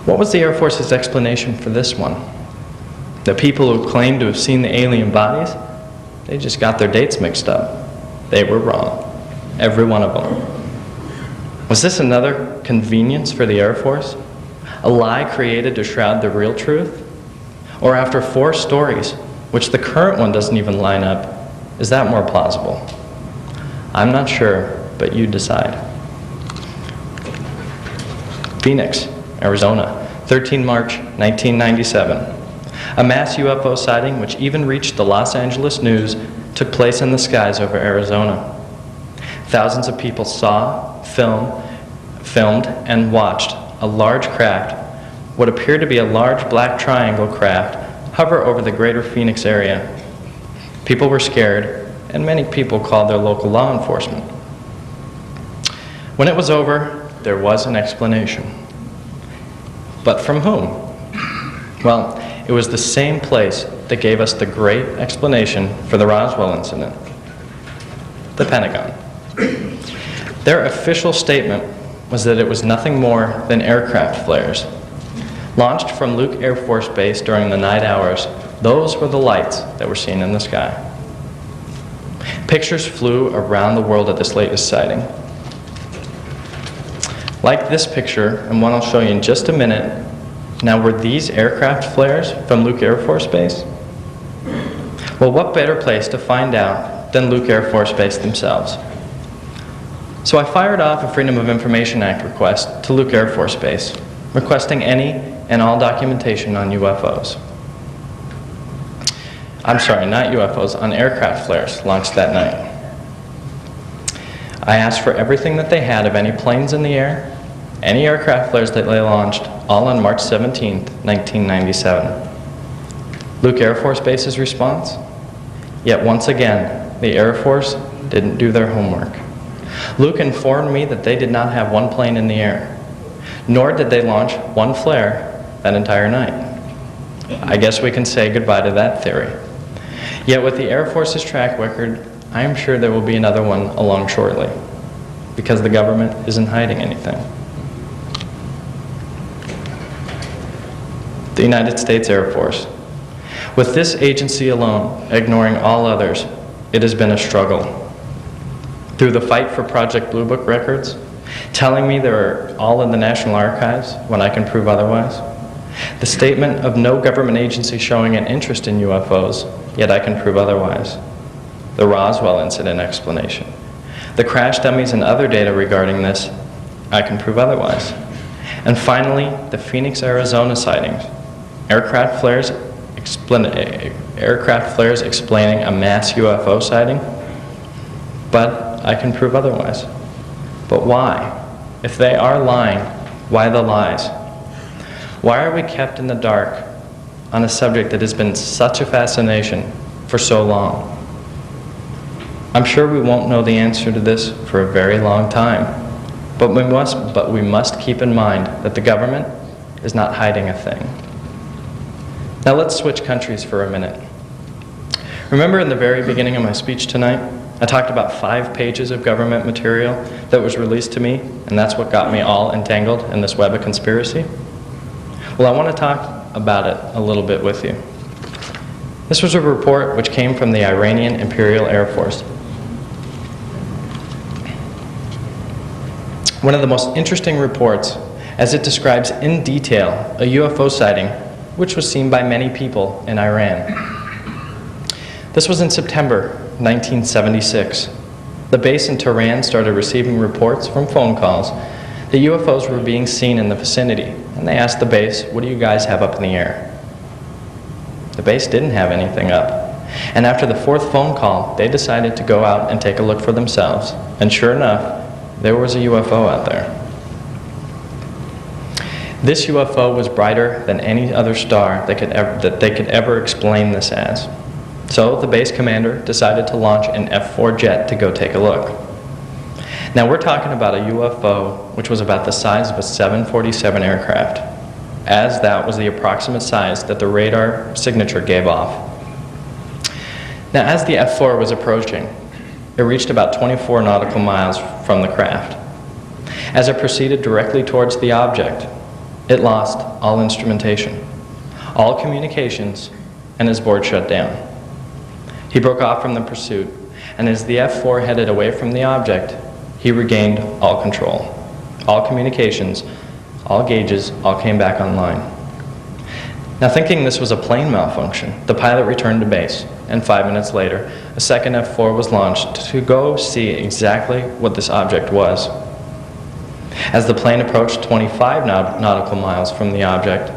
What was the Air Force's explanation for this one? The people who claimed to have seen the alien bodies, they just got their dates mixed up. They were wrong. Every one of them. Was this another convenience for the Air Force? A lie created to shroud the real truth? Or after 4 stories, which the current one doesn't even line up, is that more plausible? I'm not sure, but you decide. Phoenix, Arizona, 13 March 1997. A mass UFO sighting which even reached the Los Angeles News took place in the skies over Arizona. Thousands of people saw, filmed, and watched a large craft, what appeared to be a large black triangle craft, hover over the greater Phoenix area. People were scared, and many people called their local law enforcement. When it was over, there was an explanation. But from whom? Well, it was the same place that gave us the great explanation for the Roswell incident, the Pentagon. Their official statement was that it was nothing more than aircraft flares. Launched from Luke Air Force Base during the night hours, those were the lights that were seen in the sky. Pictures flew around the world at this latest sighting. Like this picture, and one I'll show you in just a minute. Now, were these aircraft flares from Luke Air Force Base? Well, what better place to find out than Luke Air Force Base themselves? So I fired off a Freedom of Information Act request to Luke Air Force Base, requesting any and all documentation on UFOs. I'm sorry, not UFOs, on aircraft flares launched that night. I asked for everything that they had of any planes in the air, any aircraft flares that they launched, all on March 17, 1997. Luke Air Force Base's response? Yet once again, the Air Force didn't do their homework. Luke informed me that they did not have one plane in the air, nor did they launch one flare that entire night. I guess we can say goodbye to that theory. Yet with the Air Force's track record, I am sure there will be another one along shortly, because the government isn't hiding anything. The United States Air Force. With this agency alone, ignoring all others, it has been a struggle. Through the fight for Project Blue Book records, telling me they're all in the National Archives when I can prove otherwise, the statement of no government agency showing an interest in UFOs, yet I can prove otherwise, the Roswell incident explanation, the crash dummies and other data regarding this, I can prove otherwise. And finally, the Phoenix, Arizona sightings, aircraft flares explaining a mass UFO sighting, but I can prove otherwise. But why? If they are lying, why the lies? Why are we kept in the dark on a subject that has been such a fascination for so long? I'm sure we won't know the answer to this for a very long time, but we must keep in mind that the government is not hiding a thing. Now let's switch countries for a minute. Remember in the very beginning of my speech tonight, I talked about 5 pages of government material that was released to me, and that's what got me all entangled in this web of conspiracy? Well, I want to talk about it a little bit with you. This was a report which came from the Iranian Imperial Air Force. One of the most interesting reports, as it describes in detail a UFO sighting which was seen by many people in Iran. This was in September 1976. The base in Tehran started receiving reports from phone calls that UFOs were being seen in the vicinity, and they asked the base, "What do you guys have up in the air?" The base didn't have anything up. And after the 4th phone call, they decided to go out and take a look for themselves. And sure enough, there was a UFO out there. This UFO was brighter than any other star that they could ever explain this as. So the base commander decided to launch an F-4 jet to go take a look. Now we're talking about a UFO which was about the size of a 747 aircraft, as that was the approximate size that the radar signature gave off. Now as the F-4 was approaching, it reached about 24 nautical miles from the craft. As it proceeded directly towards the object, it lost all instrumentation, all communications, and his board shut down. He broke off from the pursuit, and as the F-4 headed away from the object, he regained all control. All communications, all gauges, all came back online. Now thinking this was a plane malfunction, the pilot returned to base, and 5 minutes later, a second F-4 was launched to go see exactly what this object was. As the plane approached 25 nautical miles from the object,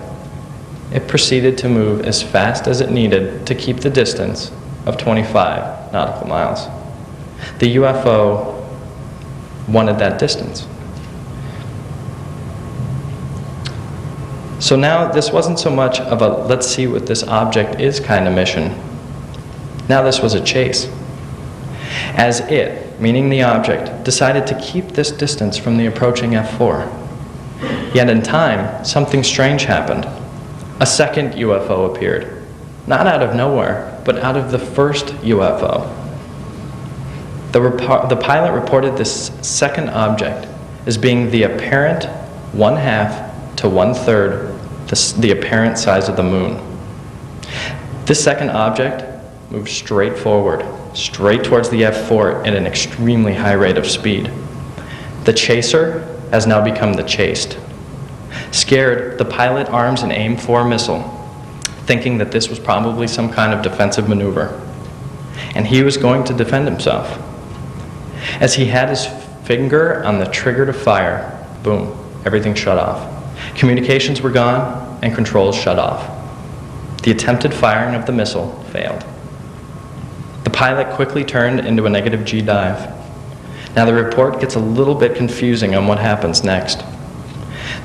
it proceeded to move as fast as it needed to keep the distance of 25 nautical miles. The UFO wanted that distance. So now this wasn't so much of a let's see what this object is kind of mission. Now this was a chase. As it, meaning the object, decided to keep this distance from the approaching F-4. Yet in time, something strange happened. A second UFO appeared. Not out of nowhere, but out of the first UFO. The pilot reported this second object as being the apparent 1/2 to 1/3 the apparent size of the moon. This second object moved straight forward, straight towards the F-4 at an extremely high rate of speed. The chaser has now become the chased. Scared, the pilot arms an AIM-4 missile, thinking that this was probably some kind of defensive maneuver, and he was going to defend himself. As he had his finger on the trigger to fire, boom, everything shut off. Communications were gone, and controls shut off. The attempted firing of the missile failed. The pilot quickly turned into a negative G dive. Now the report gets a little bit confusing on what happens next.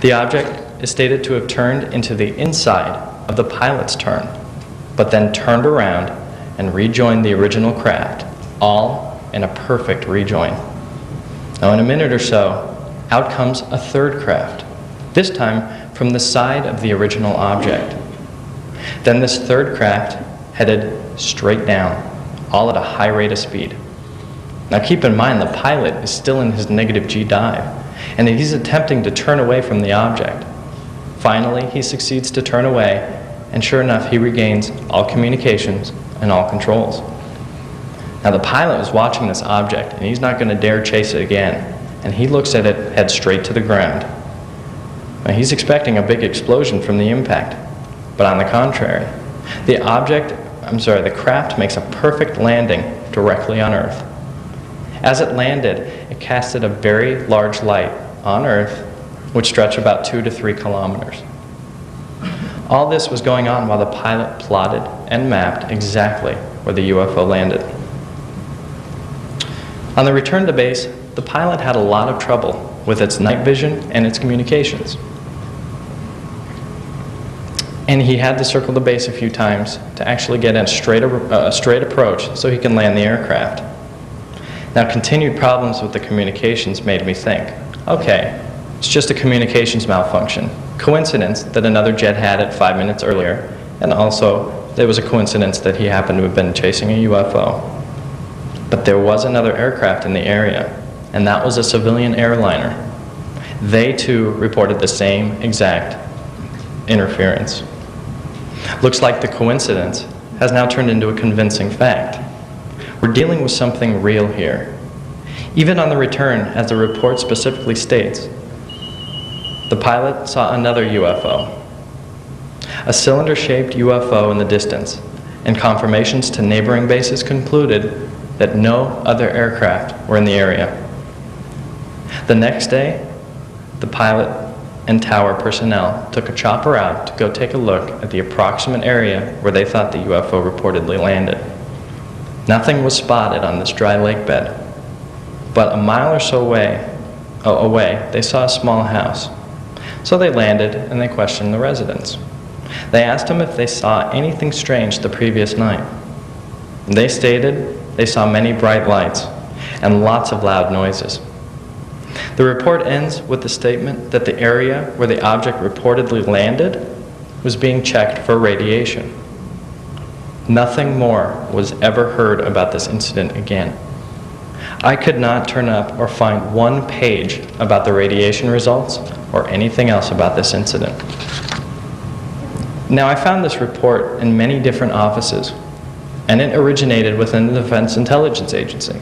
The object is stated to have turned into the inside of the pilot's turn, but then turned around and rejoined the original craft, all in a perfect rejoin. Now in a minute or so, out comes a third craft, this time from the side of the original object. Then this third craft headed straight down, all at a high rate of speed. Now keep in mind the pilot is still in his negative G dive, and he's attempting to turn away from the object. Finally, he succeeds to turn away, and sure enough, he regains all communications and all controls. Now the pilot was watching this object, and he's not going to dare chase it again, and he looks at it head straight to the ground. Now, he's expecting a big explosion from the impact, but on the contrary, the craft makes a perfect landing directly on Earth. As it landed, it casted a very large light on Earth, which stretched about 2 to 3 kilometers. All this was going on while the pilot plotted and mapped exactly where the UFO landed. On the return to base, the pilot had a lot of trouble with its night vision and its communications. And he had to circle the base a few times to actually get a straight approach so he can land the aircraft. Now, continued problems with the communications made me think, okay, it's just a communications malfunction. Coincidence that another jet had it 5 minutes earlier, and also there was a coincidence that he happened to have been chasing a UFO. But there was another aircraft in the area, and that was a civilian airliner. They too reported the same exact interference. Looks like the coincidence has now turned into a convincing fact. We're dealing with something real here. Even on the return, as the report specifically states, the pilot saw another UFO, a cylinder-shaped UFO in the distance, and confirmations to neighboring bases concluded that no other aircraft were in the area. The next day, the pilot and tower personnel took a chopper out to go take a look at the approximate area where they thought the UFO reportedly landed. Nothing was spotted on this dry lake bed, but a mile or so away, they saw a small house. So they landed and they questioned the residents. They asked them if they saw anything strange the previous night. They stated they saw many bright lights and lots of loud noises. The report ends with the statement that the area where the object reportedly landed was being checked for radiation. Nothing more was ever heard about this incident again. I could not turn up or find one page about the radiation results or anything else about this incident. Now, I found this report in many different offices, and it originated within the Defense Intelligence Agency.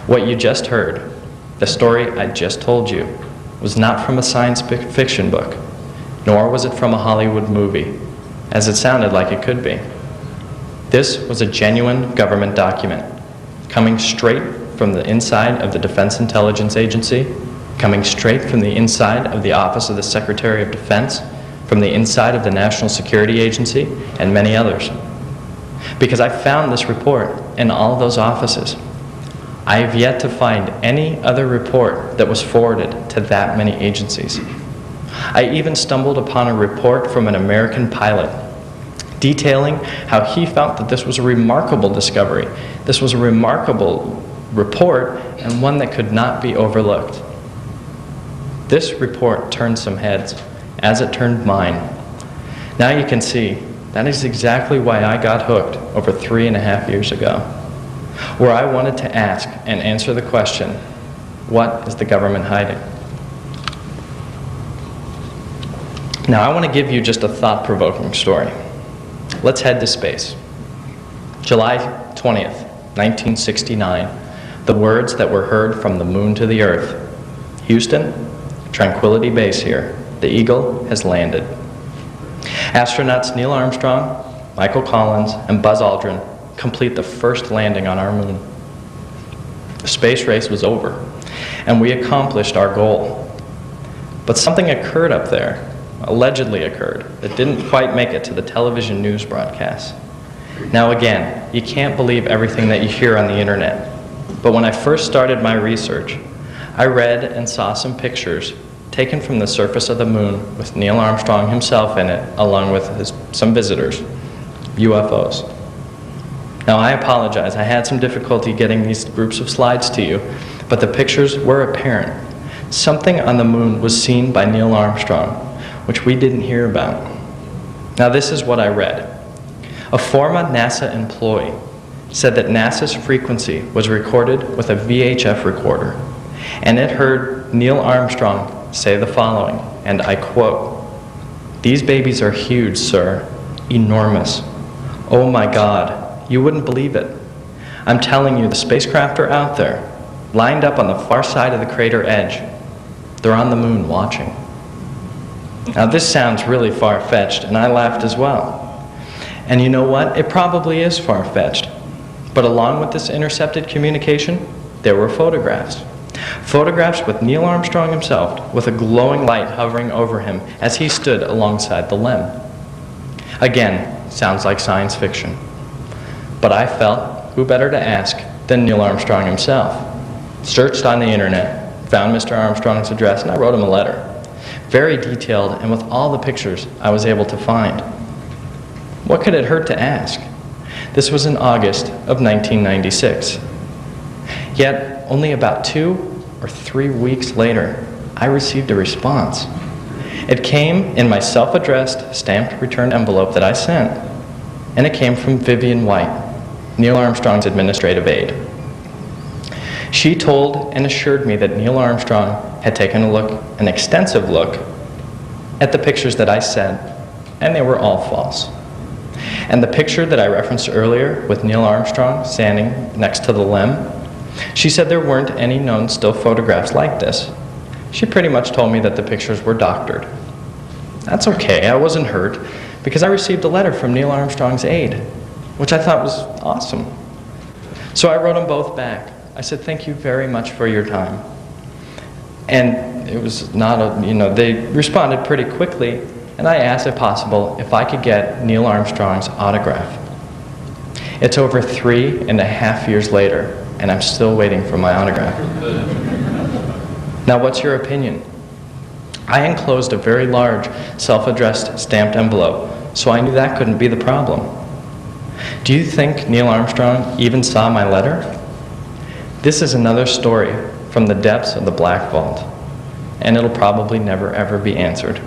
What you just heard, the story I just told you, was not from a science fiction book, nor was it from a Hollywood movie, as it sounded like it could be. This was a genuine government document, coming straight from the inside of the Defense Intelligence Agency, coming straight from the inside of the Office of the Secretary of Defense, from the inside of the National Security Agency, and many others. Because I found this report in all those offices. I have yet to find any other report that was forwarded to that many agencies. I even stumbled upon a report from an American pilot detailing how he felt that this was a remarkable discovery. This was a remarkable report and one that could not be overlooked. This report turned some heads, as it turned mine. Now you can see that is exactly why I got hooked over 3.5 years ago. where I wanted to ask and answer the question, what is the government hiding? Now, I want to give you just a thought-provoking story. Let's head to space. July 20th, 1969, the words that were heard from the moon to the earth. Houston, Tranquility Base here. The Eagle has landed. Astronauts Neil Armstrong, Michael Collins, and Buzz Aldrin complete the first landing on our moon. The space race was over, and we accomplished our goal. But something occurred up there, allegedly occurred, that didn't quite make it to the television news broadcast. Now again, you can't believe everything that you hear on the internet. But when I first started my research, I read and saw some pictures taken from the surface of the moon with Neil Armstrong himself in it, along with some visitors, UFOs. Now I apologize, I had some difficulty getting these groups of slides to you, but the pictures were apparent. Something on the moon was seen by Neil Armstrong, which we didn't hear about. Now this is what I read. A former NASA employee said that NASA's frequency was recorded with a VHF recorder, and it heard Neil Armstrong say the following, and I quote, "These babies are huge, sir, enormous. Oh my God, you wouldn't believe it. I'm telling you, the spacecraft are out there, lined up on the far side of the crater edge. They're on the moon watching." Now this sounds really far-fetched, and I laughed as well. And you know what? It probably is far-fetched. But along with this intercepted communication, there were photographs. Photographs with Neil Armstrong himself, with a glowing light hovering over him as he stood alongside the LEM. Again, sounds like science fiction. But I felt, who better to ask than Neil Armstrong himself? Searched on the internet, found Mr. Armstrong's address, and I wrote him a letter. Very detailed, and with all the pictures I was able to find. What could it hurt to ask? This was in August of 1996. Yet, only about 2 or 3 weeks later, I received a response. It came in my self-addressed, stamped return envelope that I sent, and it came from Vivian White, Neil Armstrong's administrative aide. She told and assured me that Neil Armstrong had taken an extensive look at the pictures that I sent, and they were all false. And the picture that I referenced earlier with Neil Armstrong standing next to the LEM, she said there weren't any known still photographs like this. She pretty much told me that the pictures were doctored. That's okay, I wasn't hurt, because I received a letter from Neil Armstrong's aide, which I thought was awesome. So I wrote them both back. I said, "Thank you very much for your time." And it was not they responded pretty quickly, and I asked if possible if I could get Neil Armstrong's autograph. It's over 3.5 years later, and I'm still waiting for my autograph. Now, what's your opinion? I enclosed a very large, self-addressed stamped envelope, so I knew that couldn't be the problem. Do you think Neil Armstrong even saw my letter? This is another story from the depths of the Black Vault, and it'll probably never ever be answered.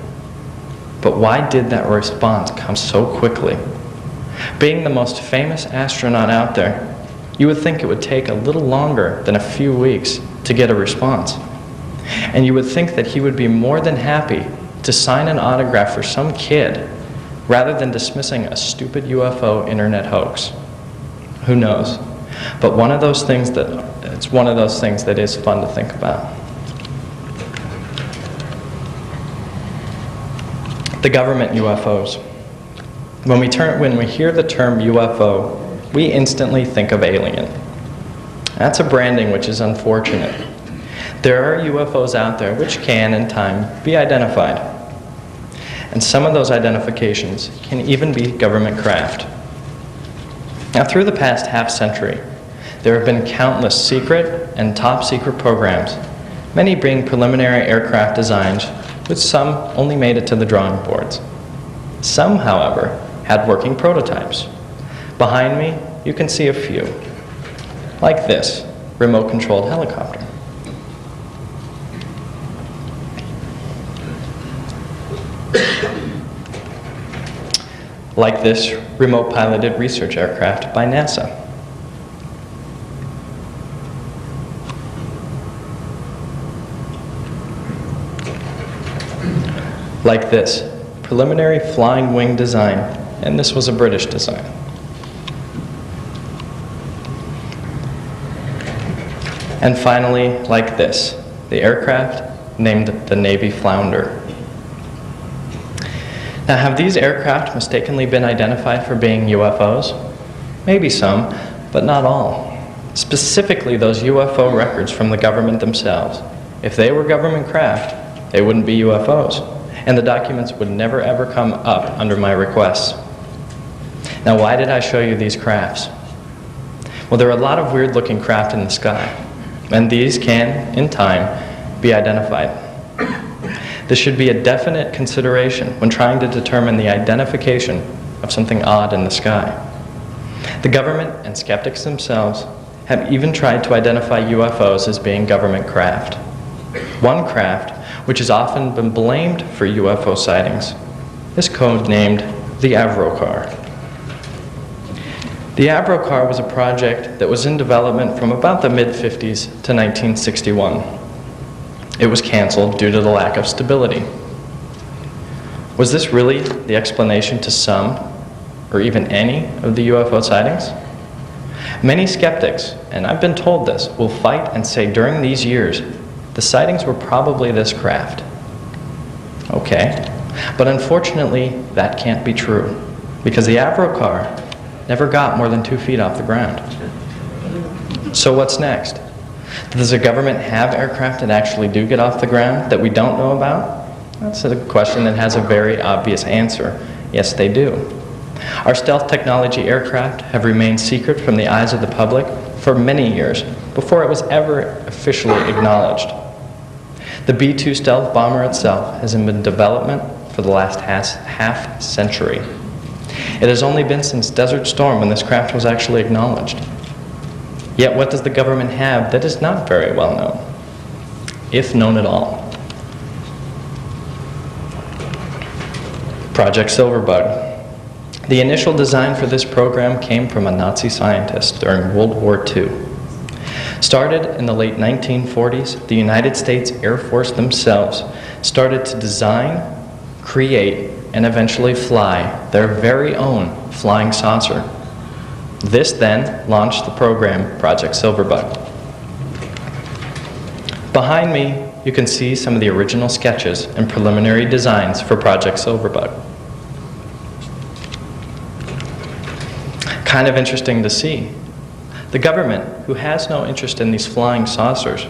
But why did that response come so quickly? Being the most famous astronaut out there, you would think it would take a little longer than a few weeks to get a response. And you would think that he would be more than happy to sign an autograph for some kid rather than dismissing a stupid UFO internet hoax. Who knows? But it's one of those things that is fun to think about. The government UFOs. When we hear the term UFO, we instantly think of alien. That's a branding which is unfortunate. There are UFOs out there which can, in time, be identified. And some of those identifications can even be government craft. Now, through the past half-century, there have been countless secret and top-secret programs, many being preliminary aircraft designs, with some only made it to the drawing boards. Some, however, had working prototypes. Behind me, you can see a few, like this remote-controlled helicopter. Like this remote-piloted research aircraft by NASA. like this, preliminary flying wing design, and this was a British design. And finally, like this, the aircraft named the Navy Flounder. Now, have these aircraft mistakenly been identified for being UFOs? Maybe some, but not all. Specifically, those UFO records from the government themselves. If they were government craft, they wouldn't be UFOs, and the documents would never ever come up under my requests. Now, why did I show you these crafts? Well, there are a lot of weird-looking craft in the sky, and these can, in time, be identified. This should be a definite consideration when trying to determine the identification of something odd in the sky. The government and skeptics themselves have even tried to identify UFOs as being government craft. One craft, which has often been blamed for UFO sightings, is codenamed the Avrocar. The Avrocar was a project that was in development from about the mid-50s to 1961. It was canceled due to the lack of stability. Was this really the explanation to some, or even any, of the UFO sightings? Many skeptics, and I've been told this, will fight and say during these years, the sightings were probably this craft. Okay, but unfortunately, that can't be true, because the Avrocar never got more than 2 feet off the ground. So what's next? Does the government have aircraft that actually do get off the ground that we don't know about? That's a question that has a very obvious answer. Yes, they do. Our stealth technology aircraft have remained secret from the eyes of the public for many years before it was ever officially acknowledged. The B-2 stealth bomber itself has been in development for the last half century. It has only been since Desert Storm when this craft was actually acknowledged. Yet what does the government have that is not very well known, if known at all? Project Silverbug. The initial design for this program came from a Nazi scientist during World War II. Started in the late 1940s, the United States Air Force themselves started to design, create, and eventually fly their very own flying saucer. This then launched the program Project Silverbug. Behind me, you can see some of the original sketches and preliminary designs for Project Silverbug. Kind of interesting to see. The government, who has no interest in these flying saucers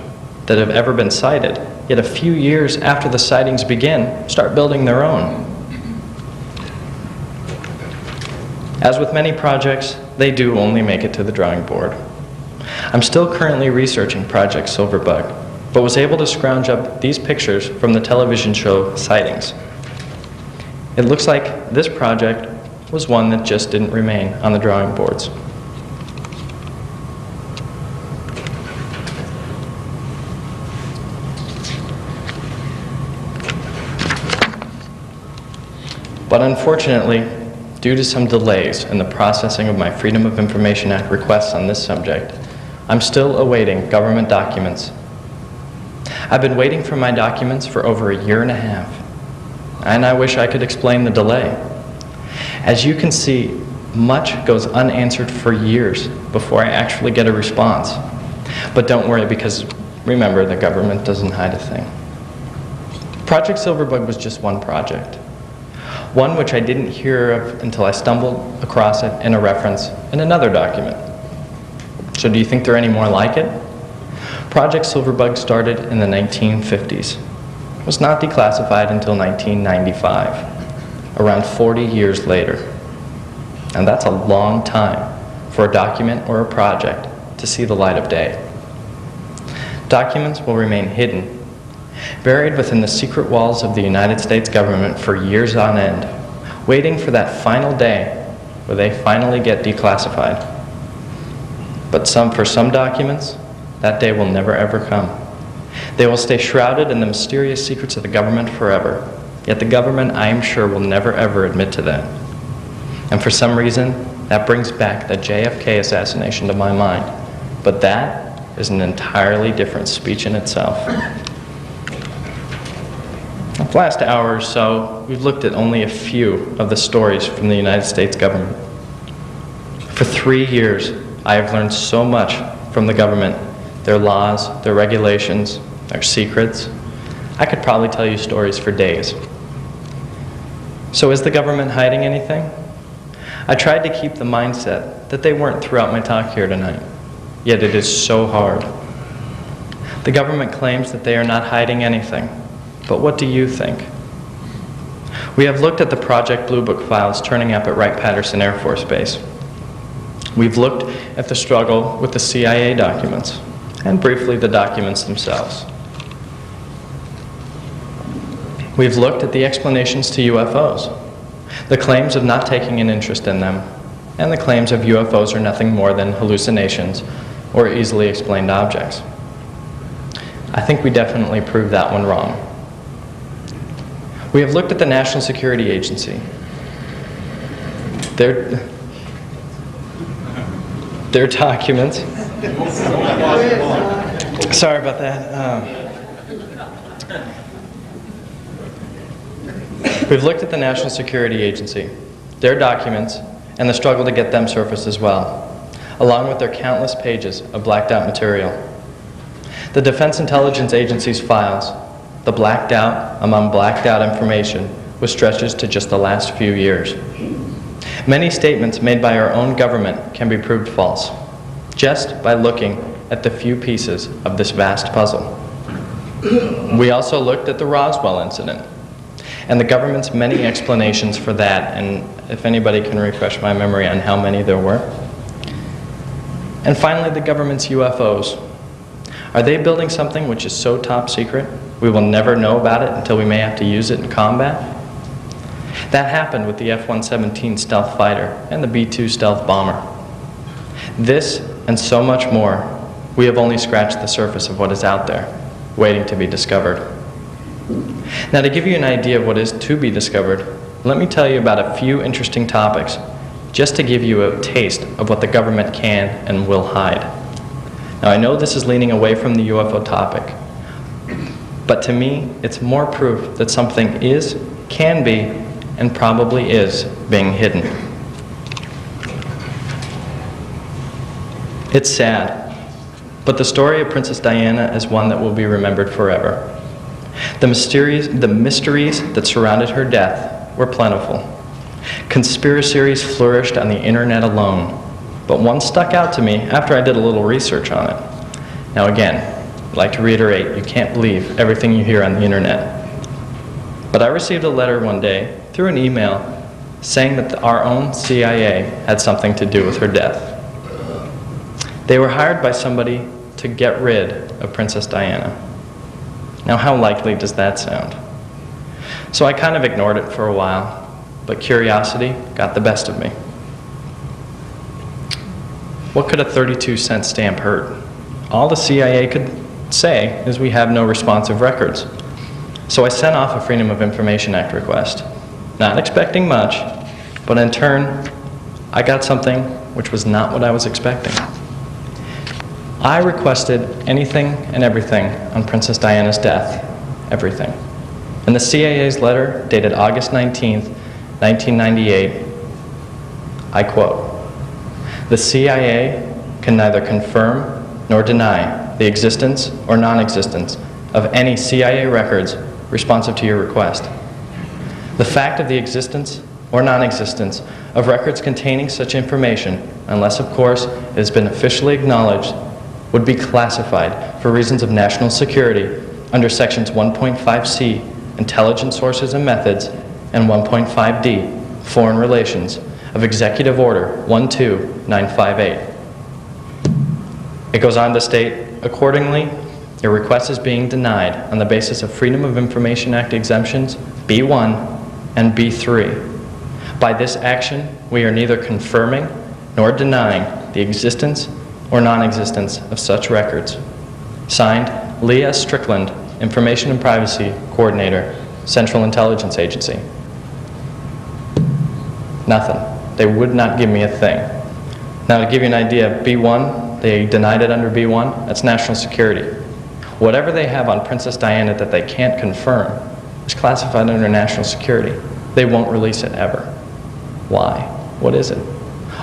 that have ever been sighted, yet a few years after the sightings begin, start building their own. As with many projects, they do only make it to the drawing board. I'm still currently researching Project Silverbug, but was able to scrounge up these pictures from the television show Sightings. It looks like this project was one that just didn't remain on the drawing boards. But unfortunately, due to some delays in the processing of my Freedom of Information Act requests on this subject, I'm still awaiting government documents. I've been waiting for my documents for over a year and a half, and I wish I could explain the delay. As you can see, much goes unanswered for years before I actually get a response. But don't worry, because remember, the government doesn't hide a thing. Project Silverbug was just one project. One which I didn't hear of until I stumbled across it in a reference in another document. So do you think there are any more like it? Project Silverbug started in the 1950s. It was not declassified until 1995. Around 40 years later. And that's a long time for a document or a project to see the light of day. Documents will remain hidden, buried within the secret walls of the United States government for years on end, waiting for that final day where they finally get declassified. But for some documents, that day will never ever come. They will stay shrouded in the mysterious secrets of the government forever. Yet the government, I am sure, will never ever admit to that. And for some reason, that brings back the JFK assassination to my mind. But that is an entirely different speech in itself. The last hour or so, we've looked at only a few of the stories from the United States government. For 3 years, I have learned so much from the government, their laws, their regulations, their secrets. I could probably tell you stories for days. So is the government hiding anything? I tried to keep the mindset that they weren't throughout my talk here tonight, yet it is so hard. The government claims that they are not hiding anything, but what do you think? We have looked at the Project Blue Book files turning up at Wright-Patterson Air Force Base. We've looked at the struggle with the CIA documents, and briefly the documents themselves. We've looked at the explanations to UFOs, the claims of not taking an interest in them, and the claims of UFOs are nothing more than hallucinations or easily explained objects. I think we definitely proved that one wrong. We have looked at the National Security Agency. Their documents. Sorry about that. We've looked at the National Security Agency, their documents, and the struggle to get them surfaced as well, along with their countless pages of blacked out material. The Defense Intelligence Agency's files, the blacked out among blacked out information, which stretches to just the last few years. Many statements made by our own government can be proved false, just by looking at the few pieces of this vast puzzle. We also looked at the Roswell incident, and the government's many explanations for that, and if anybody can refresh my memory on how many there were. And finally, the government's UFOs. Are they building something which is so top secret, we will never know about it until we may have to use it in combat? That happened with the F-117 stealth fighter and the B-2 stealth bomber. This, and so much more, we have only scratched the surface of what is out there, waiting to be discovered. Now, to give you an idea of what is to be discovered, let me tell you about a few interesting topics, just to give you a taste of what the government can and will hide. Now, I know this is leaning away from the UFO topic, but to me, it's more proof that something is, can be, and probably is being hidden. It's sad, but the story of Princess Diana is one that will be remembered forever. The mysteries that surrounded her death were plentiful. Conspiracies flourished on the internet alone, but one stuck out to me after I did a little research on it. Now again, I'd like to reiterate, you can't believe everything you hear on the internet. But I received a letter one day through an email saying that our own CIA had something to do with her death. They were hired by somebody to get rid of Princess Diana. Now, how likely does that sound? So I kind of ignored it for a while, but curiosity got the best of me. What could a 32-cent stamp hurt? All the CIA could say is we have no responsive records. So I sent off a Freedom of Information Act request, not expecting much, but in turn, I got something which was not what I was expecting. I requested anything and everything on Princess Diana's death, everything. In the CIA's letter dated August 19th, 1998, I quote, "The CIA can neither confirm nor deny the existence or non-existence of any CIA records responsive to your request. The fact of the existence or non-existence of records containing such information, unless of course it has been officially acknowledged, would be classified for reasons of national security under sections 1.5c, Intelligence Sources and Methods, and 1.5d, Foreign Relations, of Executive Order 12958. It goes on to state, accordingly, your request is being denied on the basis of Freedom of Information Act exemptions B1 and B3. By this action, we are neither confirming nor denying the existence or non-existence of such records. Signed, Lee S. Strickland, Information and Privacy Coordinator, Central Intelligence Agency." Nothing. They would not give me a thing. Now, to give you an idea, B1, they denied it under B1, that's national security. Whatever they have on Princess Diana that they can't confirm, It's classified under national security. They won't release it ever. Why? What is it?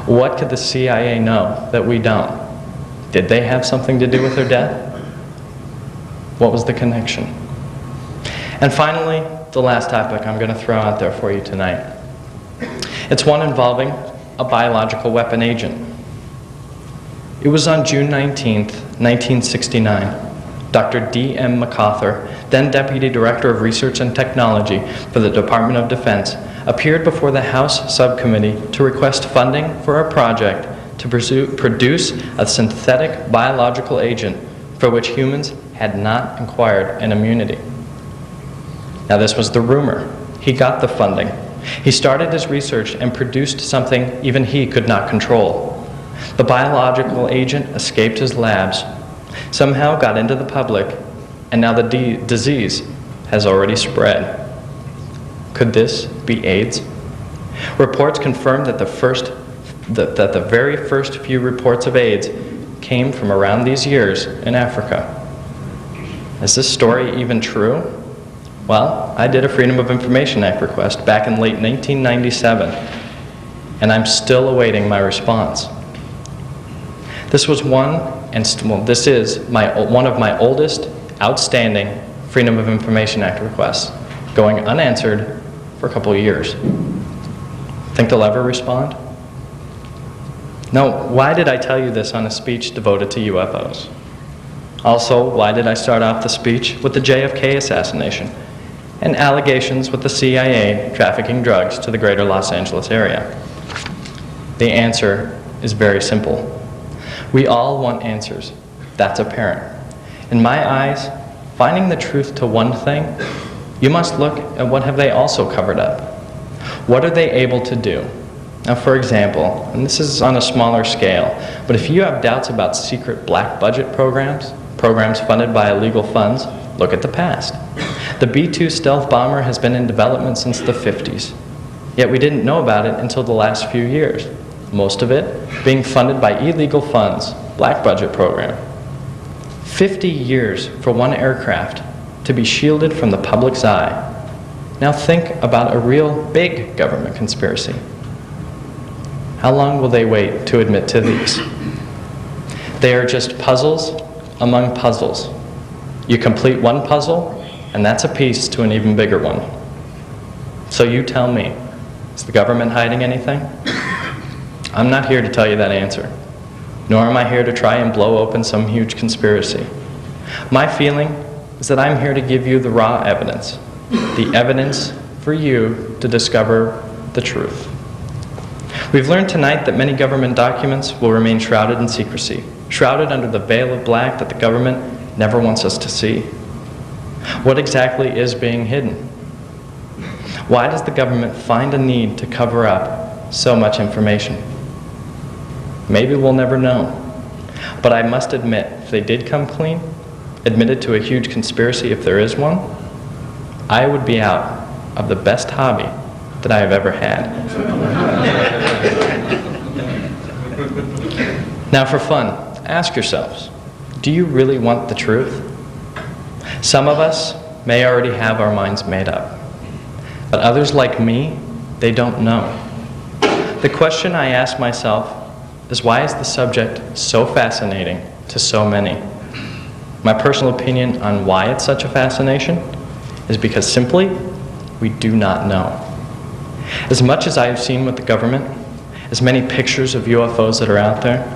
What could the CIA know that we don't? Did they have something to do with her death? What was the connection? And finally, the last topic I'm going to throw out there for you tonight. It's one involving a biological weapon agent. It was on June 19th, 1969. Dr. D.M. MacArthur, then Deputy Director of Research and Technology for the Department of Defense, appeared before the House Subcommittee to request funding for a project to produce a synthetic biological agent for which humans had not acquired an immunity. Now, this was the rumor. He got the funding. He started his research and produced something even he could not control. The biological agent escaped his labs, somehow got into the public, and now the disease has already spread. Could this be AIDS? Reports confirmed that the very first few reports of AIDS came from around these years in Africa. Is this story even true? Well, I did a Freedom of Information Act request back in late 1997, and I'm still awaiting my response. This is one of my oldest outstanding Freedom of Information Act requests, going unanswered for a couple of years. Think they'll ever respond? No, why did I tell you this on a speech devoted to UFOs? Also, why did I start off the speech with the JFK assassination and allegations with the CIA trafficking drugs to the greater Los Angeles area? The answer is very simple. We all want answers. That's apparent. In my eyes, finding the truth to one thing, you must look at what have they also covered up. What are they able to do? Now, for example, and this is on a smaller scale, but if you have doubts about secret black budget programs funded by illegal funds, look at the past. The B-2 stealth bomber has been in development since the 50s, yet we didn't know about it until the last few years. Most of it being funded by illegal funds, black budget program. 50 years for one aircraft to be shielded from the public's eye. Now think about a real big government conspiracy. How long will they wait to admit to these? They are just puzzles among puzzles. You complete one puzzle, and that's a piece to an even bigger one. So you tell me, is the government hiding anything? I'm not here to tell you that answer, nor am I here to try and blow open some huge conspiracy. My feeling is that I'm here to give you the raw evidence, the evidence for you to discover the truth. We've learned tonight that many government documents will remain shrouded in secrecy, shrouded under the veil of black that the government never wants us to see. What exactly is being hidden? Why does the government find a need to cover up so much information? Maybe we'll never know. But I must admit, if they did come clean, admitted to a huge conspiracy if there is one, I would be out of the best hobby that I have ever had. Now for fun, ask yourselves, do you really want the truth? Some of us may already have our minds made up, but others like me, they don't know. The question I ask myself is, why is the subject so fascinating to so many? My personal opinion on why it's such a fascination is because simply, we do not know. As much as I have seen with the government, as many pictures of UFOs that are out there,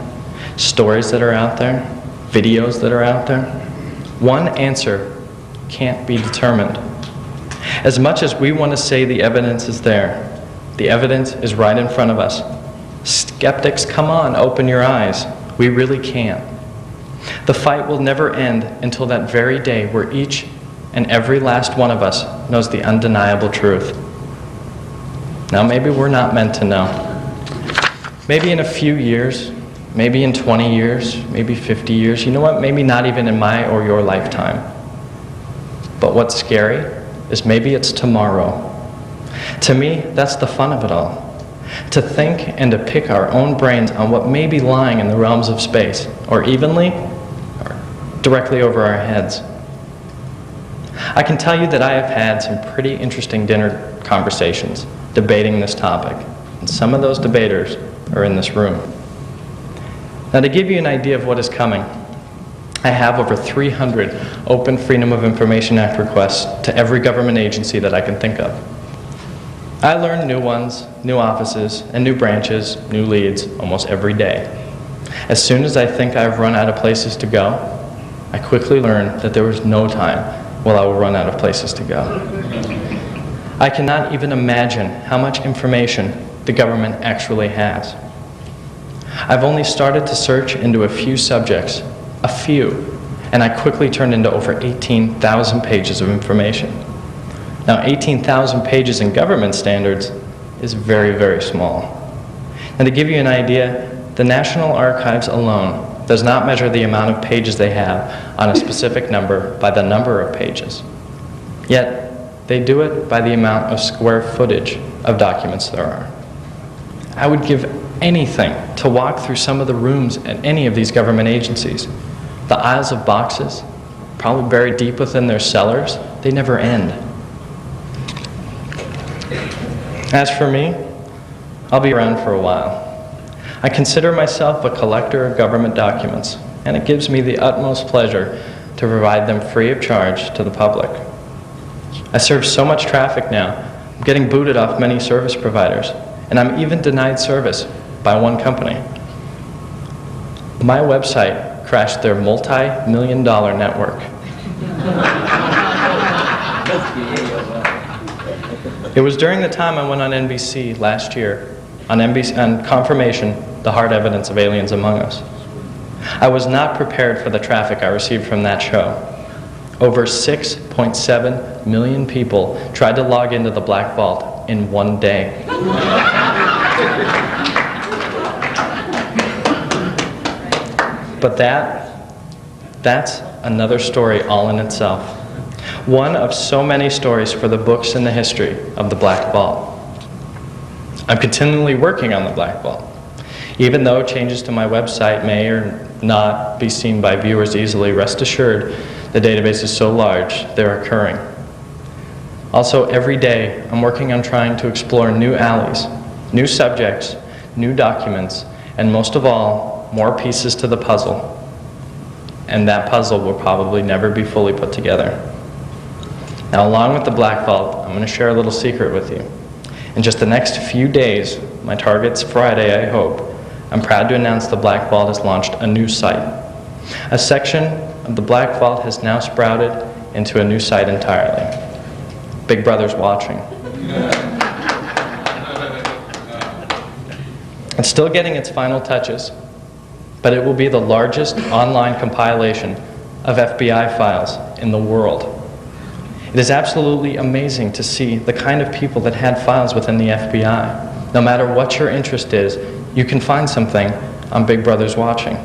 stories that are out there, videos that are out there, one answer can't be determined. As much as we want to say the evidence is there, the evidence is right in front of us. Skeptics, come on, open your eyes. We really can't. The fight will never end until that very day where each and every last one of us knows the undeniable truth. Now, maybe we're not meant to know. Maybe in a few years, maybe in 20 years, maybe 50 years, you know what, maybe not even in my or your lifetime. But what's scary is maybe it's tomorrow. To me, that's the fun of it all. To think and to pick our own brains on what may be lying in the realms of space, or evenly, or directly over our heads. I can tell you that I have had some pretty interesting dinner conversations debating this topic, and some of those debaters are in this room. Now, to give you an idea of what is coming, I have over 300 open Freedom of Information Act requests to every government agency that I can think of. I learn new ones, new offices, and new branches, new leads almost every day. As soon as I think I've run out of places to go, I quickly learn that there was no time while I will run out of places to go. I cannot even imagine how much information the government actually has. I've only started to search into a few subjects, a few, and I quickly turned into over 18,000 pages of information. Now, 18,000 pages in government standards is very, very small. And to give you an idea, the National Archives alone does not measure the amount of pages they have on a specific number by the number of pages. Yet, they do it by the amount of square footage of documents there are. I would give anything to walk through some of the rooms at any of these government agencies. The aisles of boxes, probably buried deep within their cellars, they never end. As for me, I'll be around for a while. I consider myself a collector of government documents, and it gives me the utmost pleasure to provide them free of charge to the public. I serve so much traffic now, I'm getting booted off many service providers, and I'm even denied service by one company. My website crashed their multi-million-dollar network. It was during the time I went on NBC last year, on Confirmation, the Hard Evidence of Aliens Among Us. I was not prepared for the traffic I received from that show. Over 6.7 million people tried to log into the Black Vault in one day. But that's another story all in itself. One of so many stories for the books in the history of the Black Vault. I'm continually working on the Black Vault. Even though changes to my website may or not be seen by viewers easily, rest assured the database is so large they're occurring. Also, every day I'm working on trying to explore new alleys, new subjects, new documents, and most of all, more pieces to the puzzle. And that puzzle will probably never be fully put together. Now, along with the Black Vault, I'm going to share a little secret with you. In just the next few days, my target's Friday, I hope, I'm proud to announce the Black Vault has launched a new site. A section of the Black Vault has now sprouted into a new site entirely. Big Brother's watching. It's still getting its final touches, but it will be the largest online compilation of FBI files in the world. It is absolutely amazing to see the kind of people that had files within the FBI. No matter what your interest is, you can find something on Big Brother's watching.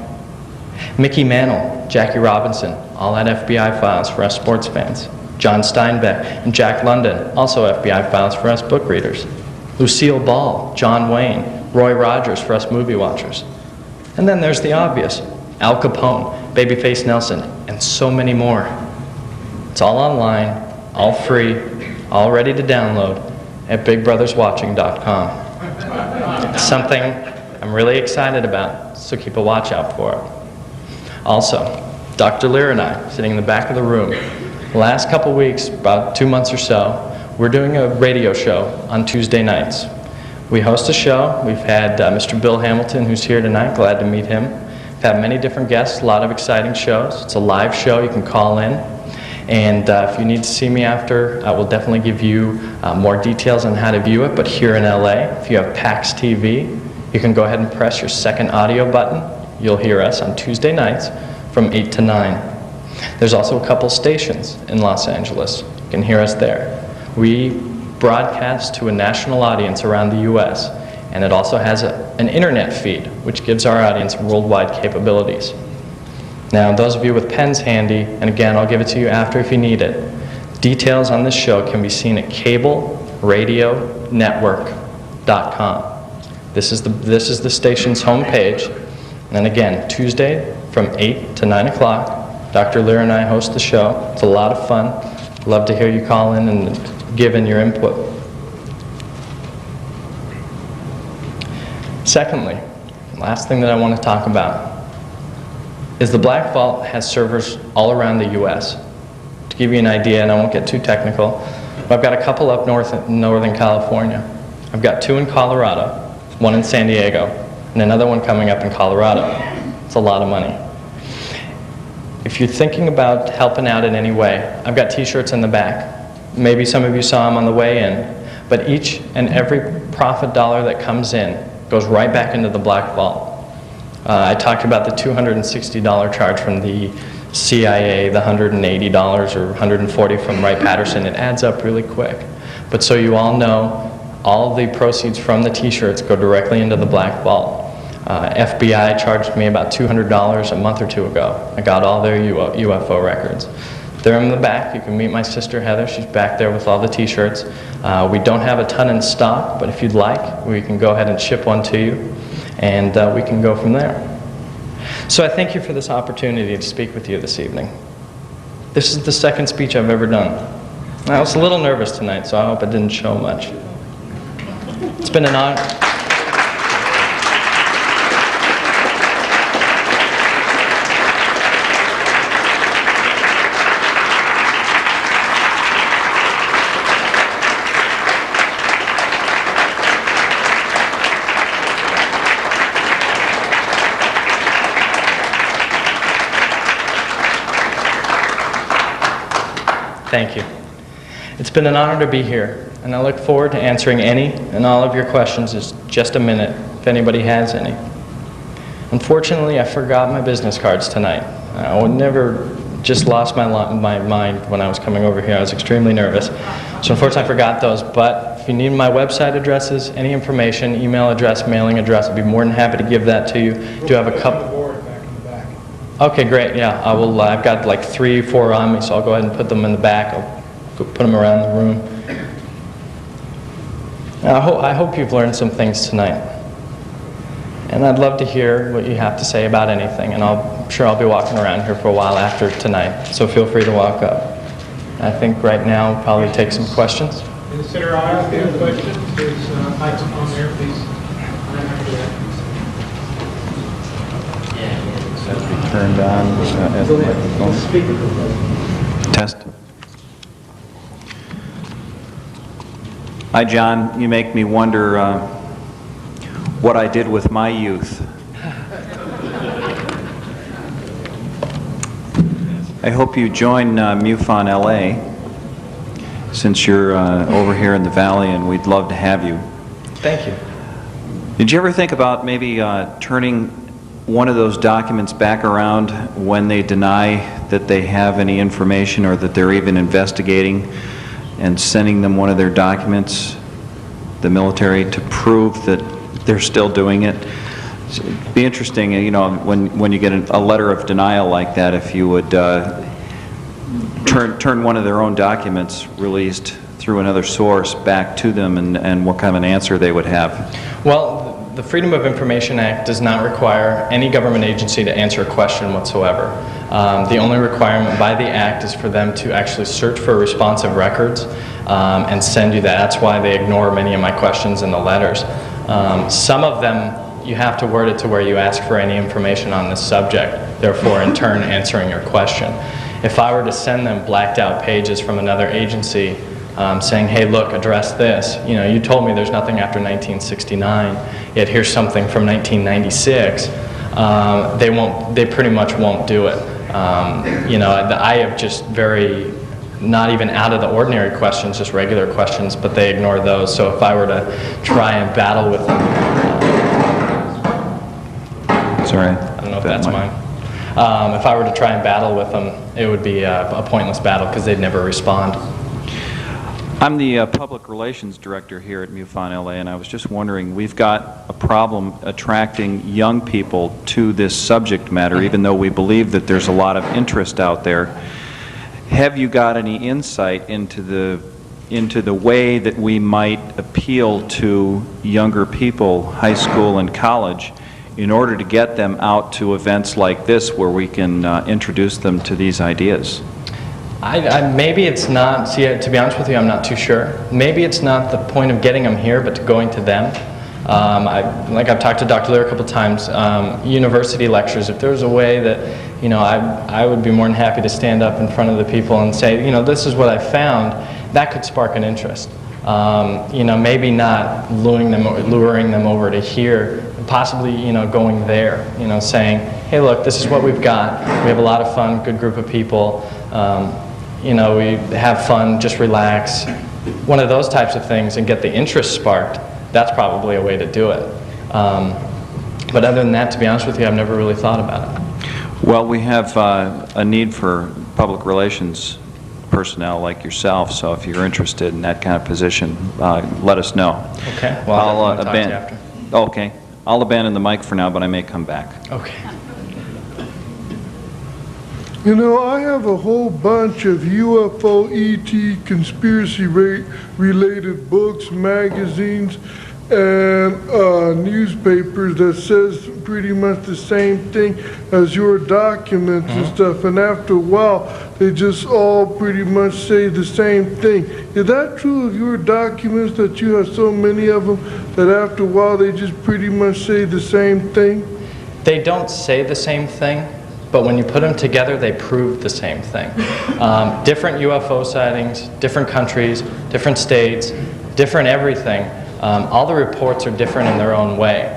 Mickey Mantle, Jackie Robinson, all had FBI files for us sports fans. John Steinbeck and Jack London, also FBI files for us book readers. Lucille Ball, John Wayne, Roy Rogers for us movie watchers. And then there's the obvious, Al Capone, Babyface Nelson, and so many more. It's all online, all free, all ready to download at bigbrotherswatching.com. It's something I'm really excited about, so keep a watch out for it. Also, Dr. Lear and I, sitting in the back of the room, the last couple weeks, about 2 months or so, we're doing a radio show on Tuesday nights. We host a show. We've had Mr. Bill Hamilton, who's here tonight. Glad to meet him. We've had many different guests, a lot of exciting shows. It's a live show. You can call in. And if you need to see me after, I will definitely give you more details on how to view it. But here in LA, if you have PAX TV, you can go ahead and press your second audio button. You'll hear us on Tuesday nights from 8 to 9. There's also a couple stations in Los Angeles. You can hear us there. We broadcast to a national audience around the U.S., and it also has an internet feed, which gives our audience worldwide capabilities. Now, those of you with pens handy, and again, I'll give it to you after if you need it, details on this show can be seen at cableradionetwork.com. This is the station's homepage. And again, Tuesday from 8 to 9 o'clock, Dr. Lear and I host the show. It's a lot of fun. Love to hear you call in and give in your input. Secondly, last thing that I want to talk about is the Black Vault has servers all around the U.S. To give you an idea, and I won't get too technical, but I've got a couple up north in Northern California. I've got 2 in Colorado, 1 in San Diego, and another one coming up in Colorado. It's a lot of money. If you're thinking about helping out in any way, I've got t-shirts in the back. Maybe some of you saw them on the way in, but each and every profit dollar that comes in goes right back into the Black Vault. I talked about the $260 charge from the CIA, the $180 or $140 from Wright-Patterson. It adds up really quick. But so you all know, all the proceeds from the t-shirts go directly into the Black Vault. FBI charged me about $200 a month or 2 ago. I got all their UFO records. They're in the back. You can meet my sister Heather. She's back there with all the t-shirts. We don't have a ton in stock, but if you'd like, we can go ahead and ship one to you, and we can go from there. So I thank you for this opportunity to speak with you this evening. This is the second speech I've ever done. I was a little nervous tonight, so I hope it didn't show much. It's been an honor. Thank you. It's been an honor to be here, and I look forward to answering any and all of your questions in just a minute, if anybody has any. Unfortunately, I forgot my business cards tonight. I would never just lost my mind when I was coming over here. I was extremely nervous. So unfortunately, I forgot those, but if you need my website addresses, any information, email address, mailing address, I'd be more than happy to give that to you. Do you have a couple? Okay, great. Yeah, I will. I've got like 3 or 4 on me, so I'll go ahead and put them in the back. I'll put them around the room. I hope you've learned some things tonight, and I'd love to hear what you have to say about anything. And I'm sure I'll be walking around here for a while after tonight, so feel free to walk up. I think right now we'll probably take some questions. In the center aisle, if you have questions, there's lights on there, please. Turned on as the microphone. Test. Hi, John. You make me wonder what I did with my youth. I hope you join MUFON LA, since you're over here in the Valley, and we'd love to have you. Thank you. Did you ever think about maybe turning one of those documents back around when they deny that they have any information or that they're even investigating, and sending them one of their documents, the military, to prove that they're still doing it? It'd be interesting, you know, when you get a letter of denial like that, if you would turn one of their own documents released through another source back to them, and what kind of an answer they would have. Well, the Freedom of Information Act does not require any government agency to answer a question whatsoever. The only requirement by the Act is for them to actually search for responsive records and send you that. That's why they ignore many of my questions in the letters. Some of them, you have to word it to where you ask for any information on this subject, therefore in turn answering your question. If I were to send them blacked out pages from another agency saying, hey, look, address this. You know, you told me there's nothing after 1969, yet here's something from 1996. They pretty much won't do it. You know, I have just very, not even out of the ordinary questions, just regular questions, but they ignore those. So if I were to try and battle with them, Sorry. I don't know if that's mine. If I were to try and battle with them, it would be a pointless battle because they'd never respond. I'm the public relations director here at MUFON LA, and I was just wondering, we've got a problem attracting young people to this subject matter, even though we believe that there's a lot of interest out there. Have you got any insight into the way that we might appeal to younger people, high school and college, in order to get them out to events like this where we can introduce them to these ideas? Maybe it's not, see, to be honest with you, I'm not too sure. Maybe it's not the point of getting them here, but to going to them. Like I've talked to Dr. Lear a couple times, university lectures, if there was a way that, you know, I would be more than happy to stand up in front of the people and say, you know, this is what I found, that could spark an interest. You know, maybe not luring them over to here, possibly, you know, going there, you know, saying, hey, look, this is what we've got. We have a lot of fun, good group of people. You know, we have fun, just relax. One of those types of things and get the interest sparked, that's probably a way to do it. But other than that, to be honest with you, I've never really thought about it. Well, we have a need for public relations personnel like yourself, so if you're interested in that kind of position, let us know. Okay, well, I'll talk to you after. Okay, I'll abandon the mic for now, but I may come back. Okay. You know, I have a whole bunch of UFO, ET, conspiracy-related books, magazines, and newspapers that says pretty much the same thing as your documents and stuff. And after a while, they just all pretty much say the same thing. Is that true of your documents, that you have so many of them, that after a while they just pretty much say the same thing? They don't say the same thing, but when you put them together, they prove the same thing. Different UFO sightings, different countries, different states, different everything. All the reports are different in their own way.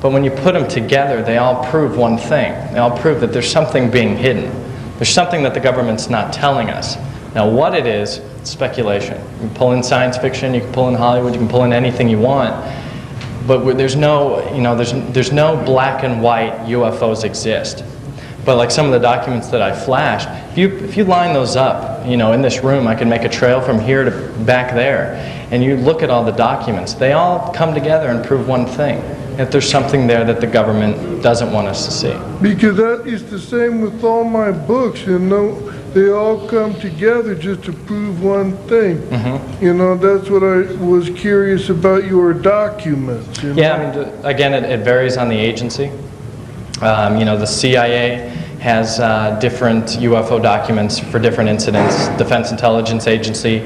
But when you put them together, they all prove one thing. They all prove that there's something being hidden. There's something that the government's not telling us. Now what it is, it's speculation. You can pull in science fiction, you can pull in Hollywood, you can pull in anything you want. But there's no, you know, there's no black and white UFOs exist. But like some of the documents that I flashed, if you line those up, you know, in this room, I can make a trail from here to back there, and you look at all the documents, they all come together and prove one thing, that there's something there that the government doesn't want us to see. Because that is the same with all my books, you know. They all come together just to prove one thing. You know, that's what I was curious about your documents. You know? Yeah, I mean, again, it varies on the agency. You know, the CIA has different UFO documents for different incidents. Defense Intelligence Agency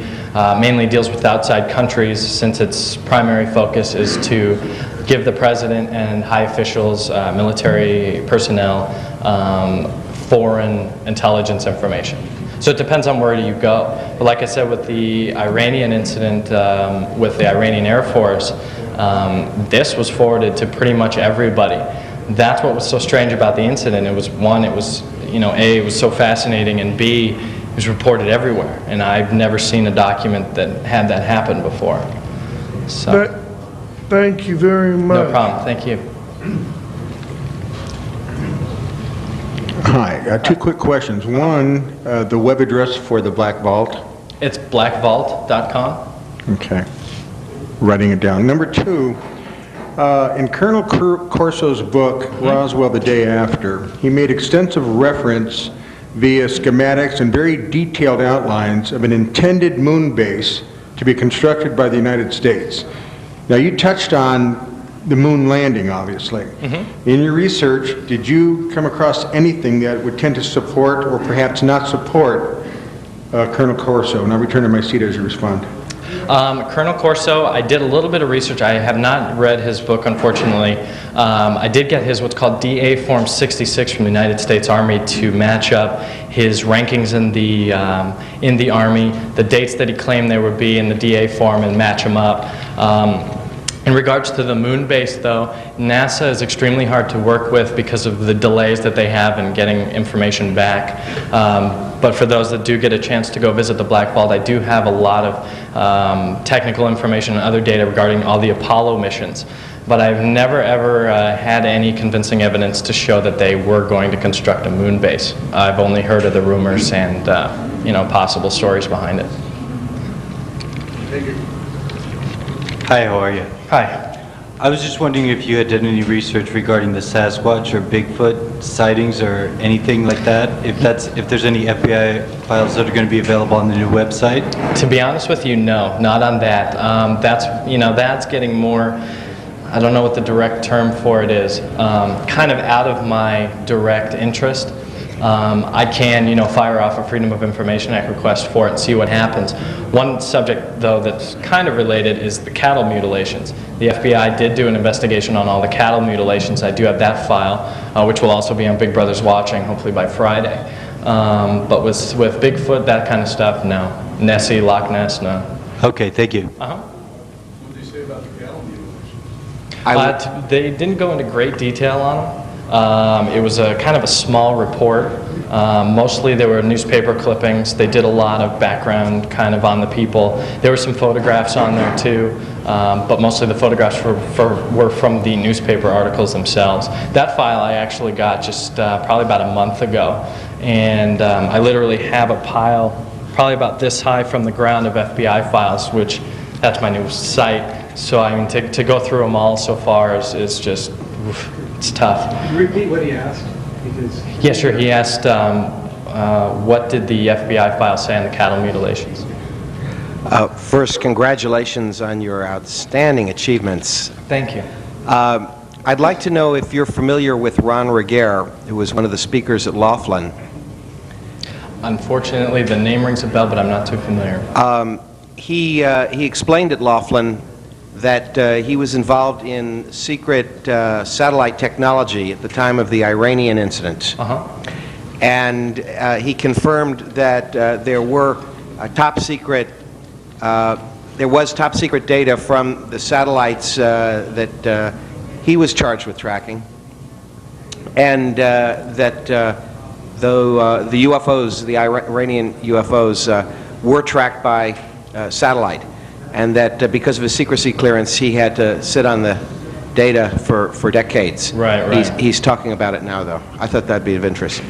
mainly deals with outside countries, since its primary focus is to give the president and high officials, military personnel, foreign intelligence information. So it depends on where you go. But like I said, with the Iranian incident with the Iranian Air Force, this was forwarded to pretty much everybody. That's what was so strange about the incident. It was, one, it was, you know, A, it was so fascinating, and B, it was reported everywhere. And I've never seen a document that had that happen before. So. Thank you very much. No problem. Thank you. Hi, two quick questions. One, the web address for the Black Vault. It's blackvault.com. Okay, writing it down. Number two, in Colonel Corso's book, Roswell the Day After, he made extensive reference via schematics and very detailed outlines of an intended moon base to be constructed by the United States. Now, you touched on the moon landing, obviously. In your research, did you come across anything that would tend to support or perhaps not support Colonel Corso? And I'll return to my seat as you respond. Colonel Corso, I did a little bit of research. I have not read his book, unfortunately. I did get his what's called DA Form 66 from the United States Army to match up his rankings in the Army, the dates that he claimed there would be in the DA form, and match them up. In regards to the moon base, though, NASA is extremely hard to work with because of the delays that they have in getting information back. But for those that do get a chance to go visit the Black Vault, I do have a lot of technical information and other data regarding all the Apollo missions. But I've never ever had any convincing evidence to show that they were going to construct a moon base. I've only heard of the rumors and you know, possible stories behind it. Hi, how are you? Hi. I was just wondering if you had done any research regarding the Sasquatch or Bigfoot sightings or anything like that. If there's any FBI files that are going to be available on the new website. To be honest with you, no, not on that. That's getting more I don't know what the direct term for it is, kind of out of my direct interest. I can, fire off a Freedom of Information Act request for it and see what happens. One subject, though, that's kind of related is the cattle mutilations. The FBI did do an investigation on all the cattle mutilations. I do have that file, which will also be on Big Brother's Watching, hopefully by Friday. But with Bigfoot, that kind of stuff, no. Nessie, Loch Ness, no. Okay, thank you. What do you say about the cattle mutilations? They didn't go into great detail on them. It was a kind of a small report. Mostly there were newspaper clippings. They did a lot of background kind of on the people. There were some photographs on there too, but mostly the photographs were from the newspaper articles themselves. That file I actually got just probably about a month ago, and I literally have a pile probably about this high from the ground of FBI files, which that's my new site. So I mean, to go through them all so far is just, it's tough. Can you repeat what he asked? Because Yeah, sure. He asked, what did the FBI file say on the cattle mutilations? First, congratulations on your outstanding achievements. Thank you. I'd like to know if you're familiar with Ron Regehr, who was one of the speakers at Laughlin. Unfortunately, the name rings a bell, but I'm not too familiar. He explained at Laughlin that he was involved in secret satellite technology at the time of the Iranian incident. And he confirmed that there was top secret data from the satellites that he was charged with tracking, and that though the UFOs, the Iranian UFOs, were tracked by satellite, and that because of his secrecy clearance, he had to sit on the data for decades. Right. He's talking about it now, though. I thought that'd be of interest.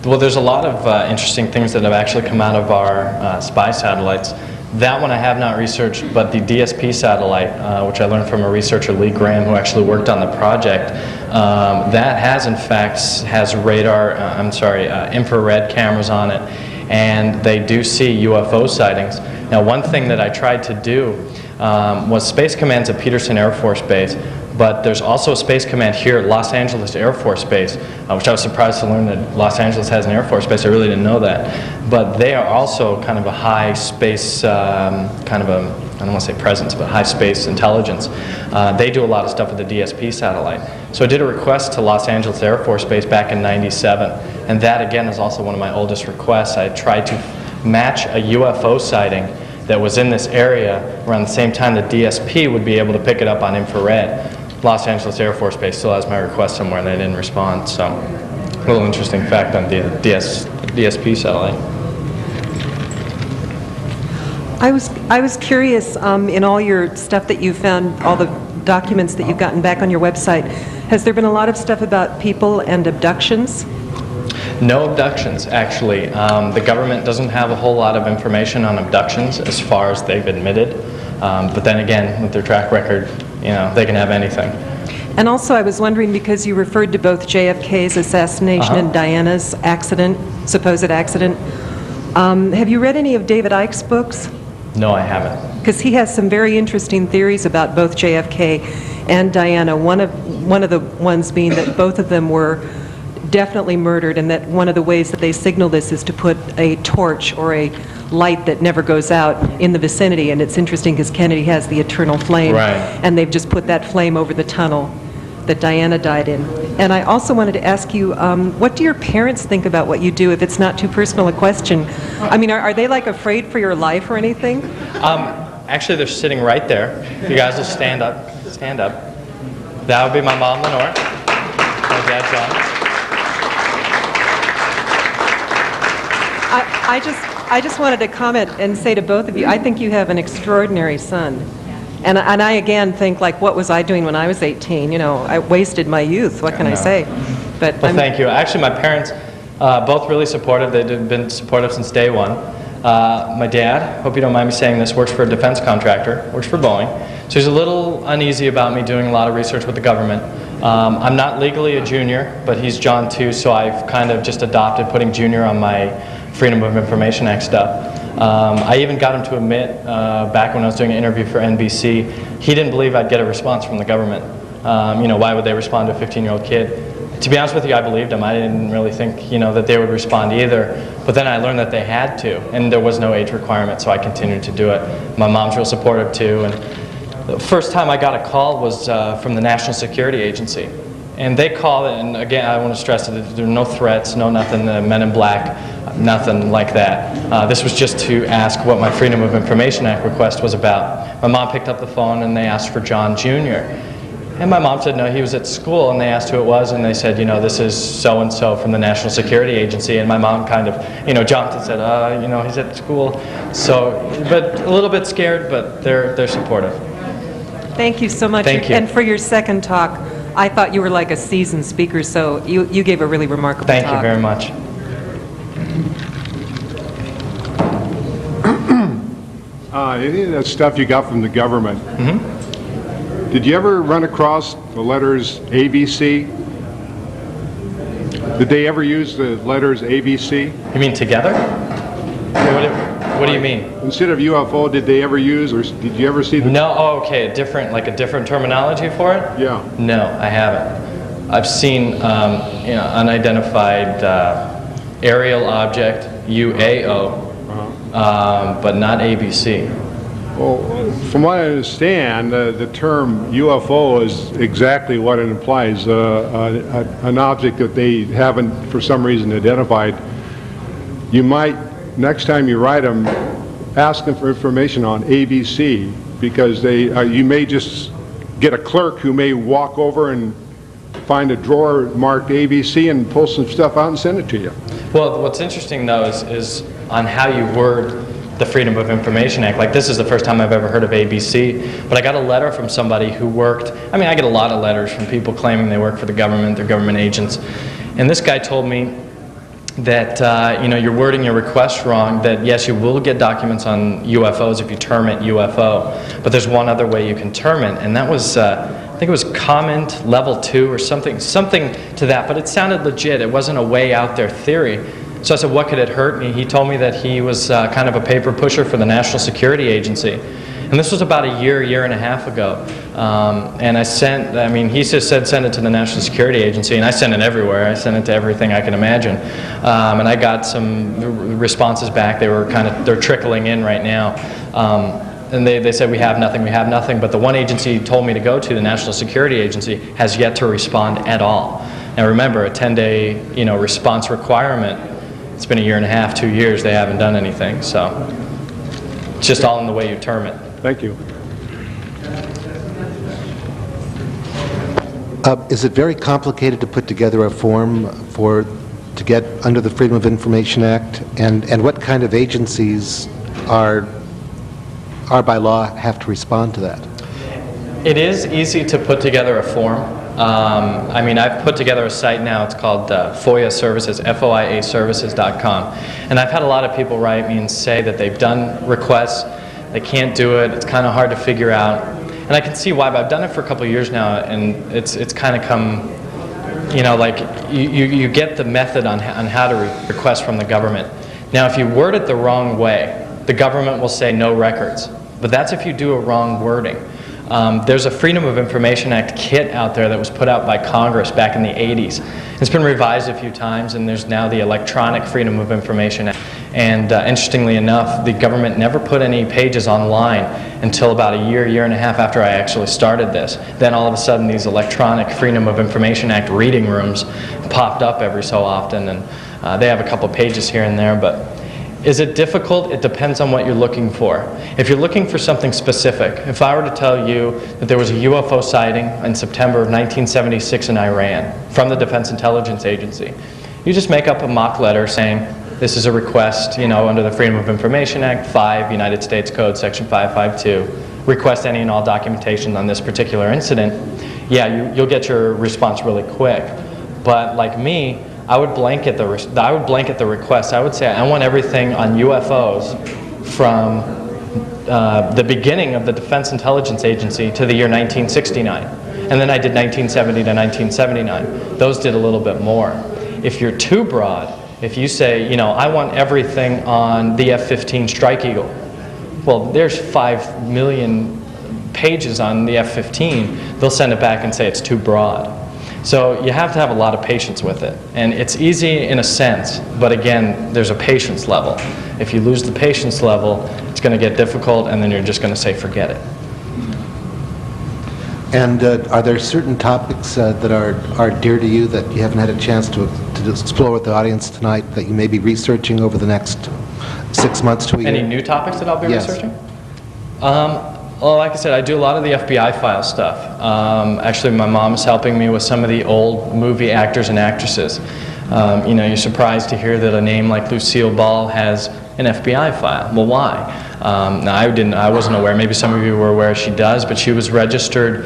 Well, there's a lot of interesting things that have actually come out of our spy satellites. That one I have not researched, but the DSP satellite, which I learned from a researcher, Lee Graham, who actually worked on the project, that has in fact infrared cameras on it, and they do see UFO sightings. Now, one thing that I tried to do was Space Command's at Peterson Air Force Base, but there's also a Space Command here at Los Angeles Air Force Base, which I was surprised to learn that Los Angeles has an Air Force Base. I really didn't know that. But they are also kind of a high space, I don't want to say presence, but high space intelligence. They do a lot of stuff with the DSP satellite. So I did a request to Los Angeles Air Force Base back in '97, and that again is also one of my oldest requests. I tried to match a UFO sighting that was in this area around the same time the DSP would be able to pick it up on infrared. Los Angeles Air Force Base still has my request somewhere and they didn't respond, so a little interesting fact on the DSP satellite. I was curious, in all your stuff that you found, all the documents that you've gotten back on your website, has there been a lot of stuff about people and abductions? No abductions, actually. The government doesn't have a whole lot of information on abductions as far as they've admitted. But then again, with their track record, they can have anything. And also I was wondering, because you referred to both JFK's assassination and Diana's accident, supposed accident, have you read any of David Icke's books? No, I haven't. Because he has some very interesting theories about both JFK and Diana. One of the ones being that both of them were definitely murdered, and that one of the ways that they signal this is to put a torch or a light that never goes out in the vicinity. And it's interesting because Kennedy has the eternal flame, and they've just put that flame over the tunnel that Diana died in. And I also wanted to ask you, what do your parents think about what you do, if it's not too personal a question? I mean, are they like afraid for your life or anything? Actually, they're sitting right there. You guys will stand up. Stand up. That would be my mom, Lenore. My dad, John. I just wanted to comment and say to both of you, I think you have an extraordinary son. And I again think, like, what was I doing when I was 18? I wasted my youth. What can I say? But well, thank you. Actually, my parents, both really supportive. They've been supportive since day one. My dad, hope you don't mind me saying this, works for a defense contractor, works for Boeing. So he's a little uneasy about me doing a lot of research with the government. I'm not legally a junior, but he's John too, so I've kind of just adopted putting junior on my Freedom of Information Act stuff. I even got him to admit, back when I was doing an interview for NBC, he didn't believe I'd get a response from the government. Why would they respond to a 15-year-old kid? To be honest with you, I believed him. I didn't really think, that they would respond either. But then I learned that they had to, and there was no age requirement, so I continued to do it. My mom's real supportive too, and the first time I got a call was from the National Security Agency. And they called, and again, I want to stress that there were no threats, no nothing, Men in Black, nothing like that. This was just to ask what my Freedom of Information Act request was about. My mom picked up the phone and they asked for John Jr. And my mom said, no, he was at school, and they asked who it was, and they said, this is so-and-so from the National Security Agency, and my mom kind of, jumped and said, he's at school. So, but a little bit scared, but they're supportive. Thank you so much. Thank you. And for your second talk, I thought you were like a seasoned speaker, so you gave a really remarkable talk. Thank you very much. Any of that stuff you got from the government, did you ever run across the letters ABC? Did they ever use the letters ABC? You mean together? What do you mean? Instead of UFO, did they ever use, or did you ever see the... No, okay, a different terminology for it? Yeah. No, I haven't. I've seen, unidentified aerial object, UAO, but not ABC. Well, from what I understand, the term UFO is exactly what it implies, an object that they haven't, for some reason, identified. You might, next time you write them, ask them for information on ABC, because you may just get a clerk who may walk over and find a drawer marked ABC and pull some stuff out and send it to you. Well, what's interesting, though, is on how you word the Freedom of Information Act. Like, this is the first time I've ever heard of ABC, but I got a letter from somebody who worked, I get a lot of letters from people claiming they work for the government, they're government agents, and this guy told me that, you're wording your request wrong, that yes, you will get documents on UFOs if you term it UFO, but there's one other way you can term it, and that was, I think it was comment level 2 or something to that, but it sounded legit. It wasn't a way out there theory. So I said, what could it hurt me? He told me that he was kind of a paper pusher for the National Security Agency. And this was about a year and a half ago. And I sent, he just said send it to the National Security Agency, and I sent it everywhere. I sent it to everything I can imagine. And I got some responses back. They're trickling in right now. And they said, we have nothing. But the one agency told me to go to, the National Security Agency, has yet to respond at all. Now remember, a 10-day response requirement. It's been a year and a half, 2 years, they haven't done anything. So it's just all in the way you term it. Thank you. Is it very complicated to put together a form to get under the Freedom of Information Act? And what kind of agencies are by law have to respond to that? It is easy to put together a form. I've put together a site now. It's called FOIA Services, FOIAservices.com. And I've had a lot of people write me and say that they've done requests, they can't do it, it's kind of hard to figure out. And I can see why, but I've done it for a couple of years now, and it's kind of come, you get the method on how to request from the government. Now, if you word it the wrong way, the government will say no records. But that's if you do a wrong wording. There's a Freedom of Information Act kit out there that was put out by Congress back in the 80s. It's been revised a few times, and there's now the Electronic Freedom of Information Act. And interestingly enough, the government never put any pages online until about a year and a half after I actually started this. Then all of a sudden, these Electronic Freedom of Information Act reading rooms popped up every so often, and they have a couple pages here and there, but is it difficult? It depends on what you're looking for. If you're looking for something specific, if I were to tell you that there was a UFO sighting in September of 1976 in Iran from the Defense Intelligence Agency, you just make up a mock letter saying, this is a request, under the Freedom of Information Act, 5 United States Code, Section 552, request any and all documentation on this particular incident. Yeah, you'll get your response really quick. But like me, I would blanket the request. I would say I want everything on UFOs from the beginning of the Defense Intelligence Agency to the year 1969. And then I did 1970 to 1979. Those did a little bit more. If you're too broad, If you say, you know, I want everything on the F-15 Strike Eagle, well, there's 5 million pages on the F-15, they'll send it back and say it's too broad. So you have to have a lot of patience with it. And it's easy in a sense, but again, there's a patience level. If you lose the patience level, it's going to get difficult, and then you're just going to say, forget it. And are there certain topics that are dear to you that you haven't had a chance to explore with the audience tonight that you may be researching over the next 6 months to a year? Any new topics that I'll be Yes. researching? Well, like I said, I do a lot of the FBI file stuff. Actually, my mom's helping me with some of the old movie actors and actresses. You know, you're surprised to hear that a name like Lucille Ball has an FBI file. Well, why? Now, I wasn't aware. Maybe some of you were aware she does, but she was registered.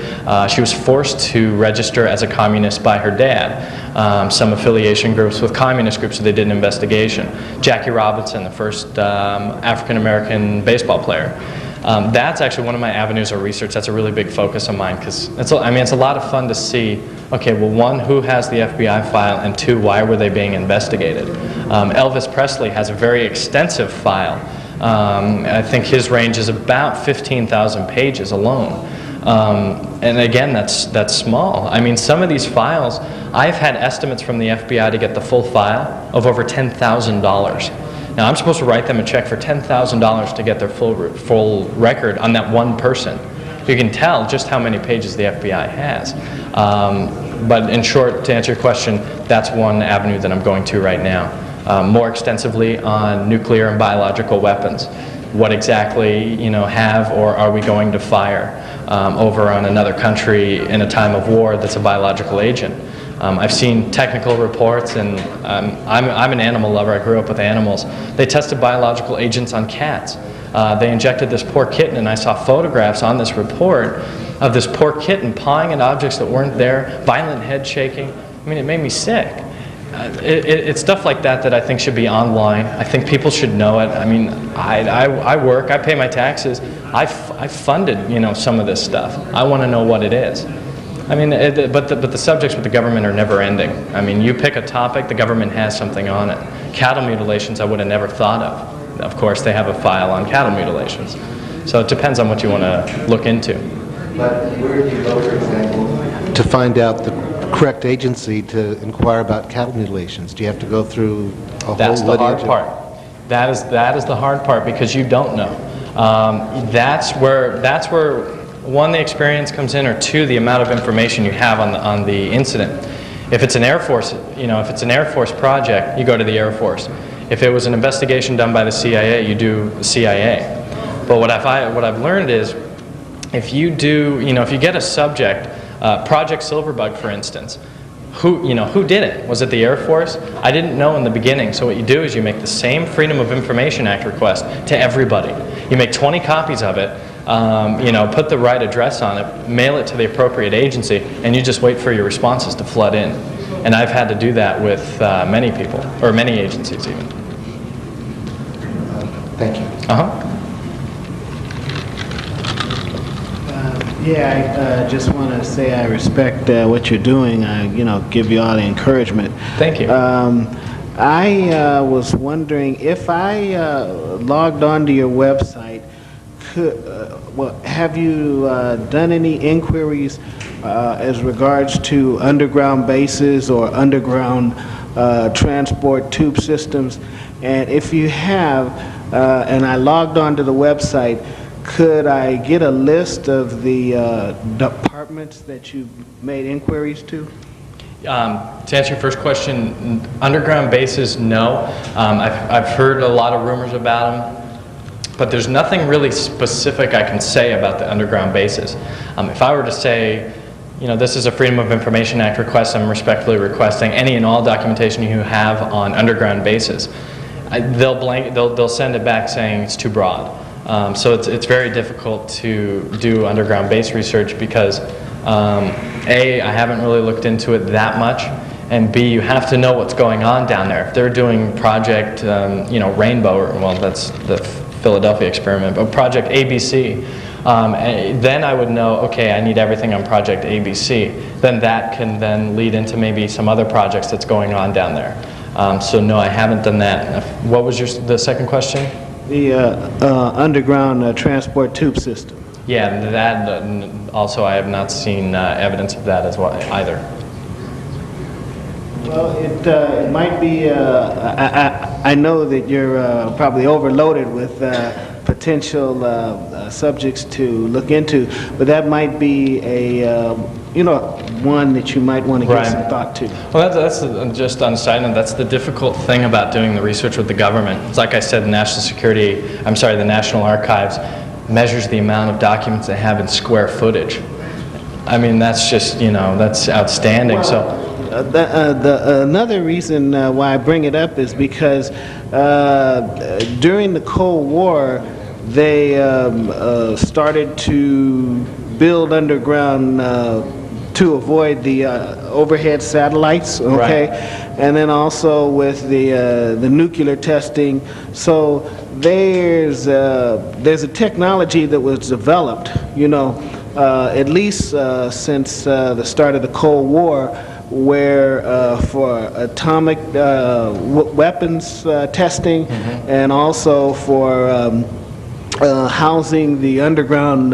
She was forced to register as a communist by her dad. Some affiliation groups with communist groups, so they did an investigation. Jackie Robinson, the first African-American baseball player. That's actually one of my avenues of research. That's a really big focus of mine because it's a lot of fun to see, okay, well, one, who has the FBI file, and two, why were they being investigated? Elvis Presley has a very extensive file. I think his range is about 15,000 pages alone. And again, that's small. I mean, some of these files, I've had estimates from the FBI to get the full file of over $10,000. Now, I'm supposed to write them a check for $10,000 to get their full record on that one person. You can tell just how many pages the FBI has. But in short, to answer your question, that's one avenue that I'm going to right now. More extensively on nuclear and biological weapons. What exactly, you know, have or are we going to fire over on another country in a time of war that's a biological agent? I've seen technical reports, and I'm an animal lover. I grew up with animals. They tested biological agents on cats. They injected this poor kitten, and I saw photographs on this report of this poor kitten pawing at objects that weren't there, violent head shaking. I mean, it made me sick. It's stuff like that that I think should be online. I think people should know it. I mean, I work, I pay my taxes. I funded, you know, some of this stuff. I want to know what it is. I mean, but the subjects with the government are never ending. I mean, you pick a topic, the government has something on it. Cattle mutilations I would have never thought of. Of course, they have a file on cattle mutilations. So it depends on what you want to look into. But where do you go, for example, to find out the correct agency to inquire about cattle mutilations? Do you have to go through a whole That's the hard lineage part. That is the hard part because you don't know. That's where one, the experience comes in, or two, the amount of information you have on the incident. If it's an Air Force, you know, if it's an Air Force project, you go to the Air Force. If it was an investigation done by the CIA, you do the CIA. But what I've learned is, if you get a subject, Project Silverbug, for instance, who did it? Was it the Air Force? I didn't know in the beginning. So what you do is you make the same Freedom of Information Act request to everybody. You make 20 copies of it. Put the right address on it, mail it to the appropriate agency, and you just wait for your responses to flood in. And I've had to do that with many people, or many agencies even. Thank you. I just want to say I respect what you're doing. Give you all the encouragement. Thank you. I was wondering if I logged onto your website, have you done any inquiries as regards to underground bases or underground transport tube systems? And if you have, and I logged onto the website, could I get a list of the departments that you've made inquiries to? To answer your first question, underground bases, no. I've heard a lot of rumors about them, but there's nothing really specific I can say about the underground bases. If I were to say, this is a Freedom of Information Act request, I'm respectfully requesting any and all documentation you have on underground bases. They'll send it back saying it's too broad. So it's very difficult to do underground base research because A, I haven't really looked into it that much, and B, you have to know what's going on down there. If they're doing Project Rainbow, that's the Philadelphia experiment, but Project ABC, then I would know, okay, I need everything on Project ABC. Then that can then lead into maybe some other projects that's going on down there. So no, I haven't done that. What was the second question? The underground transport tube system. Yeah, that also I have not seen evidence of that as well either. Well, it might be, I know that you're probably overloaded with potential subjects to look into, but that might be a, one that you might want to give some thought to. Well, that's just on a side note, that's the difficult thing about doing the research with the government. It's like I said, the National Archives measures the amount of documents they have in square footage. I mean, that's just, that's outstanding. Another reason why I bring it up is because during the Cold War, they started to build underground to avoid the overhead satellites, okay? Right. And then also with the nuclear testing. So there's a technology that was developed, at least since the start of the Cold War, where for atomic weapons testing, and also for housing the underground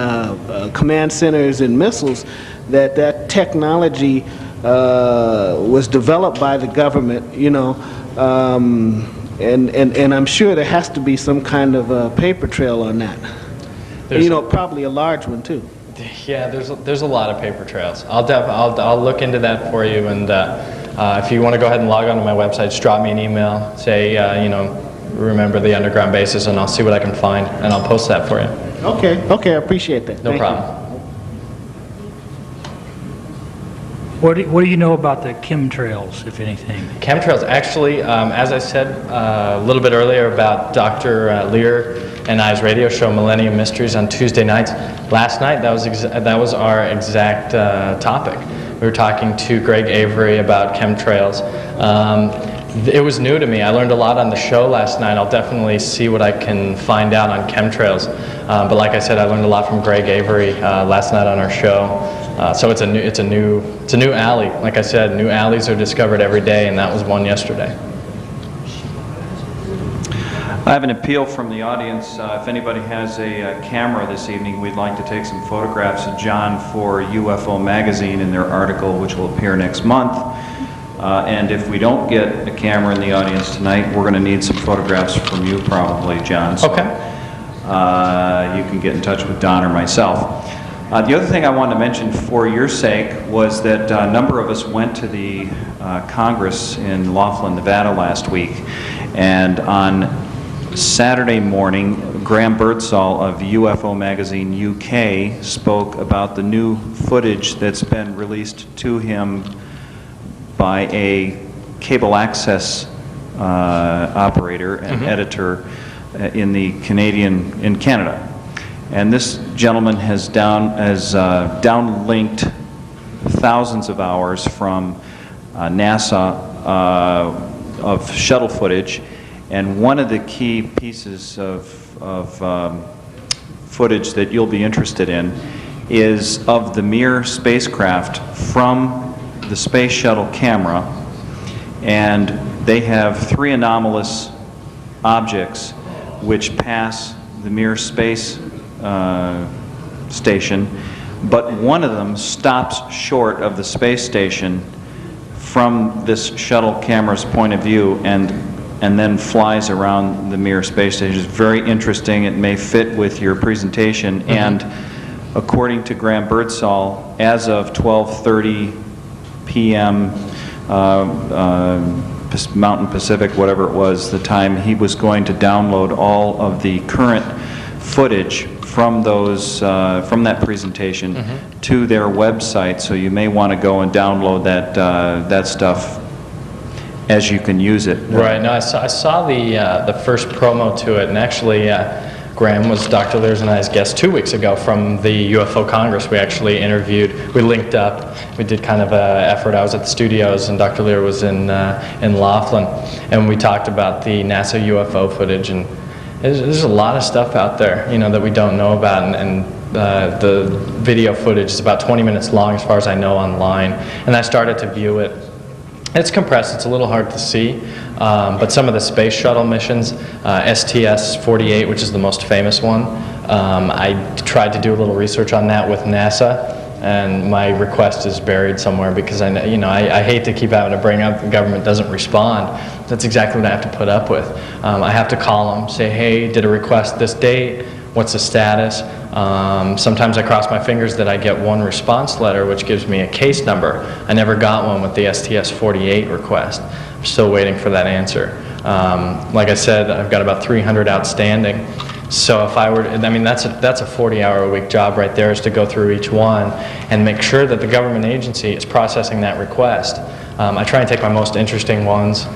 command centers and missiles, that technology was developed by the government, and I'm sure there has to be some kind of a paper trail on that. Probably a large one too. Yeah, there's a lot of paper trails. I'll look into that for you, and if you want to go ahead and log on to my website, just drop me an email, say remember the underground bases, and I'll see what I can find, and I'll post that for you. Okay, I appreciate that. No problem. What do you know about the chemtrails, if anything? Chemtrails, actually, as I said a little bit earlier about Dr. Lear and I's radio show, Millennium Mysteries, on Tuesday nights. Last night, that was our exact topic. We were talking to Greg Avery about chemtrails. It was new to me. I learned a lot on the show last night. I'll definitely see what I can find out on chemtrails. But like I said, I learned a lot from Greg Avery last night on our show. So it's a new alley. Like I said, new alleys are discovered every day, and that was one yesterday. I have an appeal from the audience. If anybody has a camera this evening, we'd like to take some photographs of John for UFO Magazine in their article, which will appear next month. And if we don't get a camera in the audience tonight, we're going to need some photographs from you probably, John. So, okay. You can get in touch with Don or myself. The other thing I wanted to mention for your sake was that a number of us went to the Congress in Laughlin, Nevada last week, and on Saturday morning, Graham Birdsall of UFO Magazine UK spoke about the new footage that's been released to him by a cable access operator and editor in Canada. And this gentleman has downlinked thousands of hours from NASA of shuttle footage, and one of the key pieces of footage that you'll be interested in is of the Mir spacecraft from the space shuttle camera, and they have 3 anomalous objects which pass the Mir space station, but one of them stops short of the space station from this shuttle camera's point of view and then flies around the Mir space station. It's very interesting. It may fit with your presentation. And according to Graham Birdsall, as of 12:30 p.m. Mountain Pacific, whatever it was, the time he was going to download all of the current footage from those from that presentation to their website. So you may want to go and download that stuff as you can use it. Right. No, I saw the first promo to it, and actually Graham was Dr. Lear's and I's guest 2 weeks ago from the UFO Congress. We actually interviewed, we linked up, we did kind of an effort. I was at the studios and Dr. Lear was in Laughlin, and we talked about the NASA UFO footage, and there's a lot of stuff out there, that we don't know about, and the video footage is about 20 minutes long as far as I know online, and I started to view it It's compressed, it's a little hard to see, but some of the space shuttle missions, STS-48, which is the most famous one, I tried to do a little research on that with NASA, and my request is buried somewhere because I hate to keep having to bring up the government doesn't respond. That's exactly what I have to put up with. I have to call them, say, hey, did a request this date? What's the status? Sometimes I cross my fingers that I get one response letter which gives me a case number. I never got one with the STS-48 request. I'm still waiting for that answer. Like I said, I've got about 300 outstanding. So if I were, that's a 40-hour-a-week job right there, is to go through each one and make sure that the government agency is processing that request. I try and take my most interesting ones,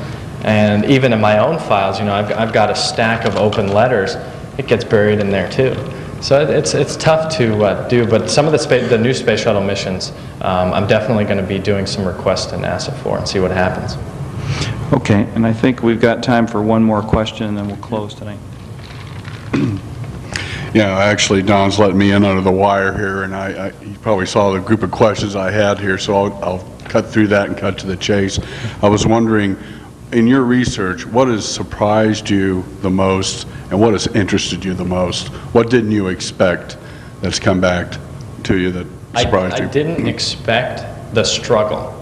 and even in my own files, I've got a stack of open letters. It gets buried in there too. So it's tough to do, but some of the new space shuttle missions, I'm definitely going to be doing some requests to NASA for and see what happens. Okay, and I think we've got time for one more question, and then we'll close tonight. Yeah, actually, Don's letting me in under the wire here, and you probably saw the group of questions I had here, so I'll cut through that and cut to the chase. I was wondering, in your research, what has surprised you the most, and what has interested you the most? What didn't you expect that's come back to you that surprised you? I didn't expect the struggle.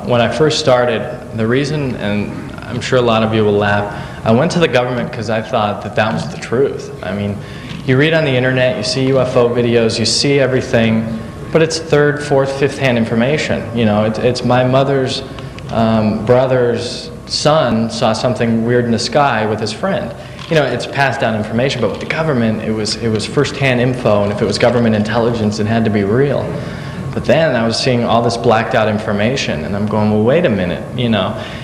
When I first started, the reason, and I'm sure a lot of you will laugh, I went to the government because I thought that was the truth. I mean, you read on the internet, you see UFO videos, you see everything, but it's third, fourth, fifth-hand information. It's my mother's brother's son saw something weird in the sky with his friend. It's passed down information, but with the government, it was first-hand info, and if it was government intelligence, it had to be real. But then I was seeing all this blacked out information, and I'm going, well, wait a minute,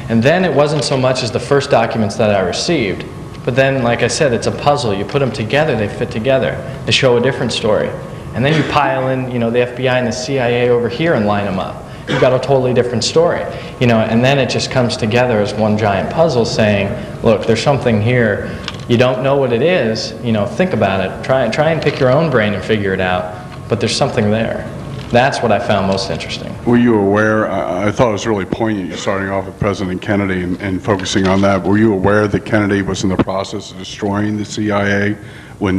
And then it wasn't so much as the first documents that I received, but then, like I said, it's a puzzle. You put them together, they fit together. They show a different story. And then you pile in, the FBI and the CIA over here and line them up. You've got a totally different story. And then it just comes together as one giant puzzle saying, look, there's something here. You don't know what it is, think about it. Try and pick your own brain and figure it out, but there's something there. That's what I found most interesting. Were you aware, I thought it was really poignant, you starting off with President Kennedy and focusing on that. Were you aware that Kennedy was in the process of destroying the CIA when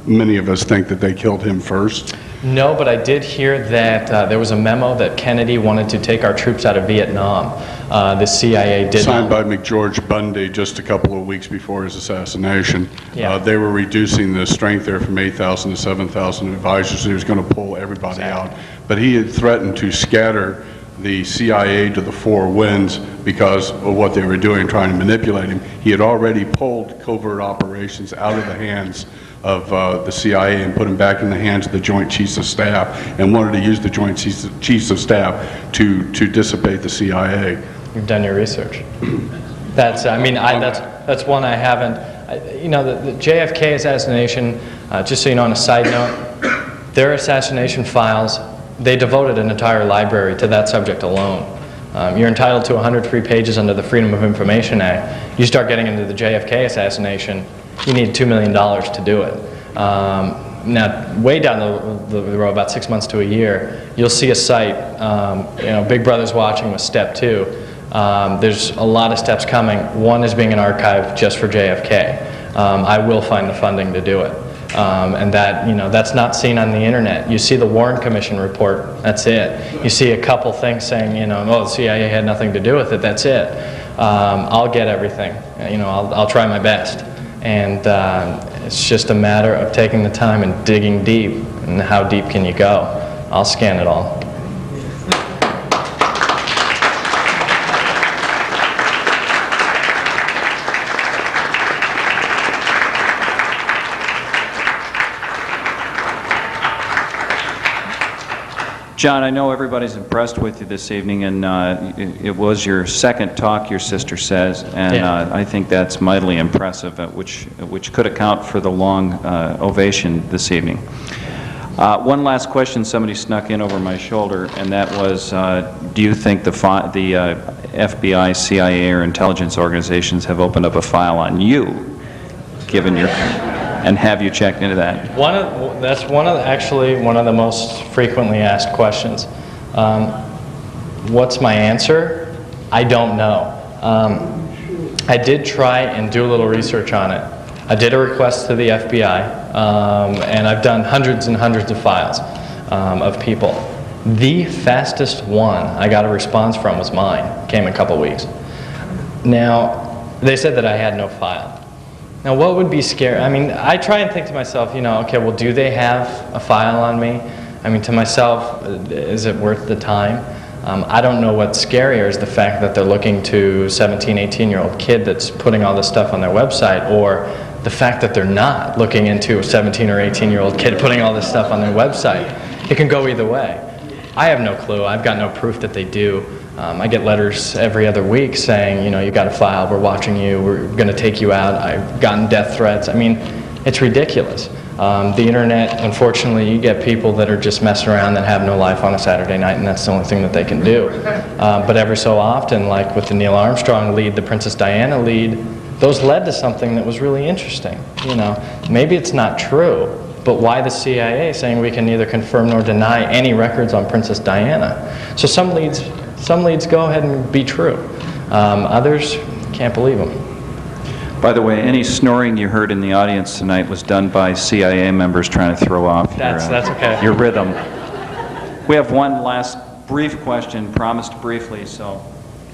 many of us think that they killed him first? No, but I did hear that there was a memo that Kennedy wanted to take our troops out of Vietnam. The CIA did. Signed by McGeorge Bundy just a couple of weeks before his assassination. Yeah. They were reducing the strength there from 8,000 to 7,000 advisors. He was going to pull everybody out. But he had threatened to scatter the CIA to the four winds because of what they were doing, trying to manipulate him. He had already pulled covert operations out of the hands of the CIA and put them back in the hands of the Joint Chiefs of Staff, and wanted to use the Joint Chiefs of Staff to dissipate the CIA. You've done your research. That's one I haven't. The JFK assassination, just so you know, on a side note, their assassination files, they devoted an entire library to that subject alone. You're entitled to 103 pages under the Freedom of Information Act. You start getting into the JFK assassination, you need $2 million to do it. Now, way down the road, about 6 months to a year, you'll see a site, Big Brother's watching with step 2. There's a lot of steps coming. One is being an archive just for JFK. I will find the funding to do it. And that's not seen on the internet. You see the Warren Commission report, that's it. You see a couple things saying, the CIA had nothing to do with it, that's it. I'll get everything. I'll try my best. And it's just a matter of taking the time and digging deep. And how deep can you go? I'll scan it all. John, I know everybody's impressed with you this evening, and it was your second talk, your sister says, and yeah. I think that's mightily impressive, which could account for the long ovation this evening. One last question somebody snuck in over my shoulder, and that was, do you think the FBI, CIA, or intelligence organizations have opened up a file on you, given your... And have you checked into that? That's actually one of the most frequently asked questions. What's my answer? I don't know. I did try and do a little research on it. I did a request to the FBI, and I've done hundreds and hundreds of files of people. The fastest one I got a response from was mine. Came in a couple weeks. Now, they said that I had no file. Now, what would be scary? I mean, I try and think to myself, you know, okay, well, do they have a file on me? I mean, to myself, is it worth the time? I don't know what's scarier is the fact that they're looking to 17, 18-year-old kid that's putting all this stuff on their website, or the fact that they're not looking into a 17 or 18-year-old kid putting all this stuff on their website. It can go either way. I have no clue. I've got no proof that they do. I get letters every other week saying, you know, you got a file, we're watching you, we're going to take you out. I've gotten death threats. I mean, it's ridiculous. The internet, unfortunately, you get people that are just messing around that have no life on a Saturday night, and that's the only thing that they can do. But every so often, like with the Neil Armstrong lead, the Princess Diana lead, those led to something that was really interesting. You know, maybe it's not true, but why the CIA saying we can neither confirm nor deny any records on Princess Diana? So some leads go ahead and be true. Others can't believe them. By the way, any snoring you heard in the audience tonight was done by CIA members trying to throw off That's okay. your rhythm. We have one last brief question, promised briefly, so.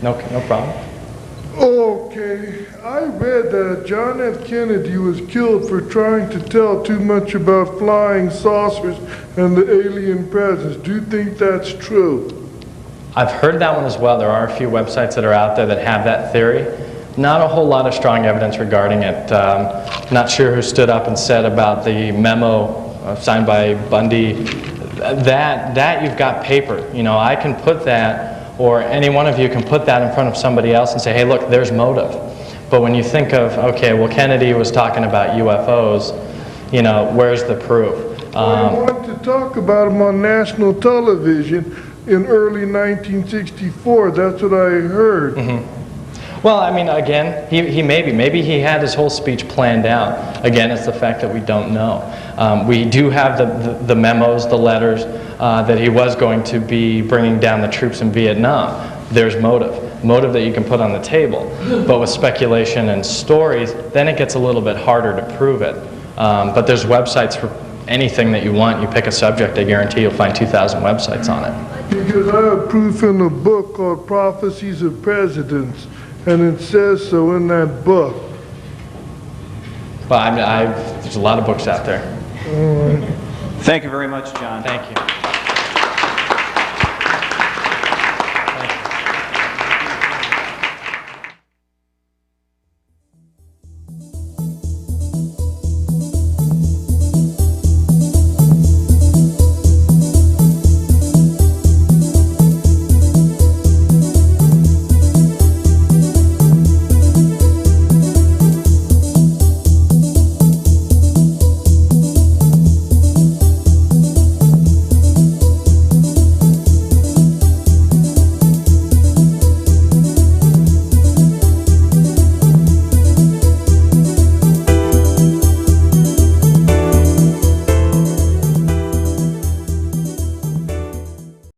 No problem. Okay, I read that John F. Kennedy was killed for trying to tell too much about flying saucers and the alien presence. Do you think that's true? I've heard that one as well. There are a few websites that are out there that have that theory. Not a whole lot of strong evidence regarding it. Not sure who stood up and said about the memo signed by Bundy. That you've got paper. You know, I can put that, or any one of you can put that in front of somebody else and say, hey, look, there's motive. But when you think of, okay, well, Kennedy was talking about UFOs, you know, where's the proof? I want to talk about them on national television in early 1964. That's what I heard. Mm-hmm. Well, I mean, again, he maybe he had his whole speech planned out. Again, it's the fact that we don't know. We do have the memos, the letters, that he was going to be bringing down the troops in Vietnam. There's motive that you can put on the table. But with speculation and stories, then it gets a little bit harder to prove it. But there's websites for anything that you want. You pick a subject, I guarantee you'll find 2,000 websites on it. Because I have proof in a book called Prophecies of Presidents, and it says so in that book. Well, there's a lot of books out there. Thank you very much, John. Thank you.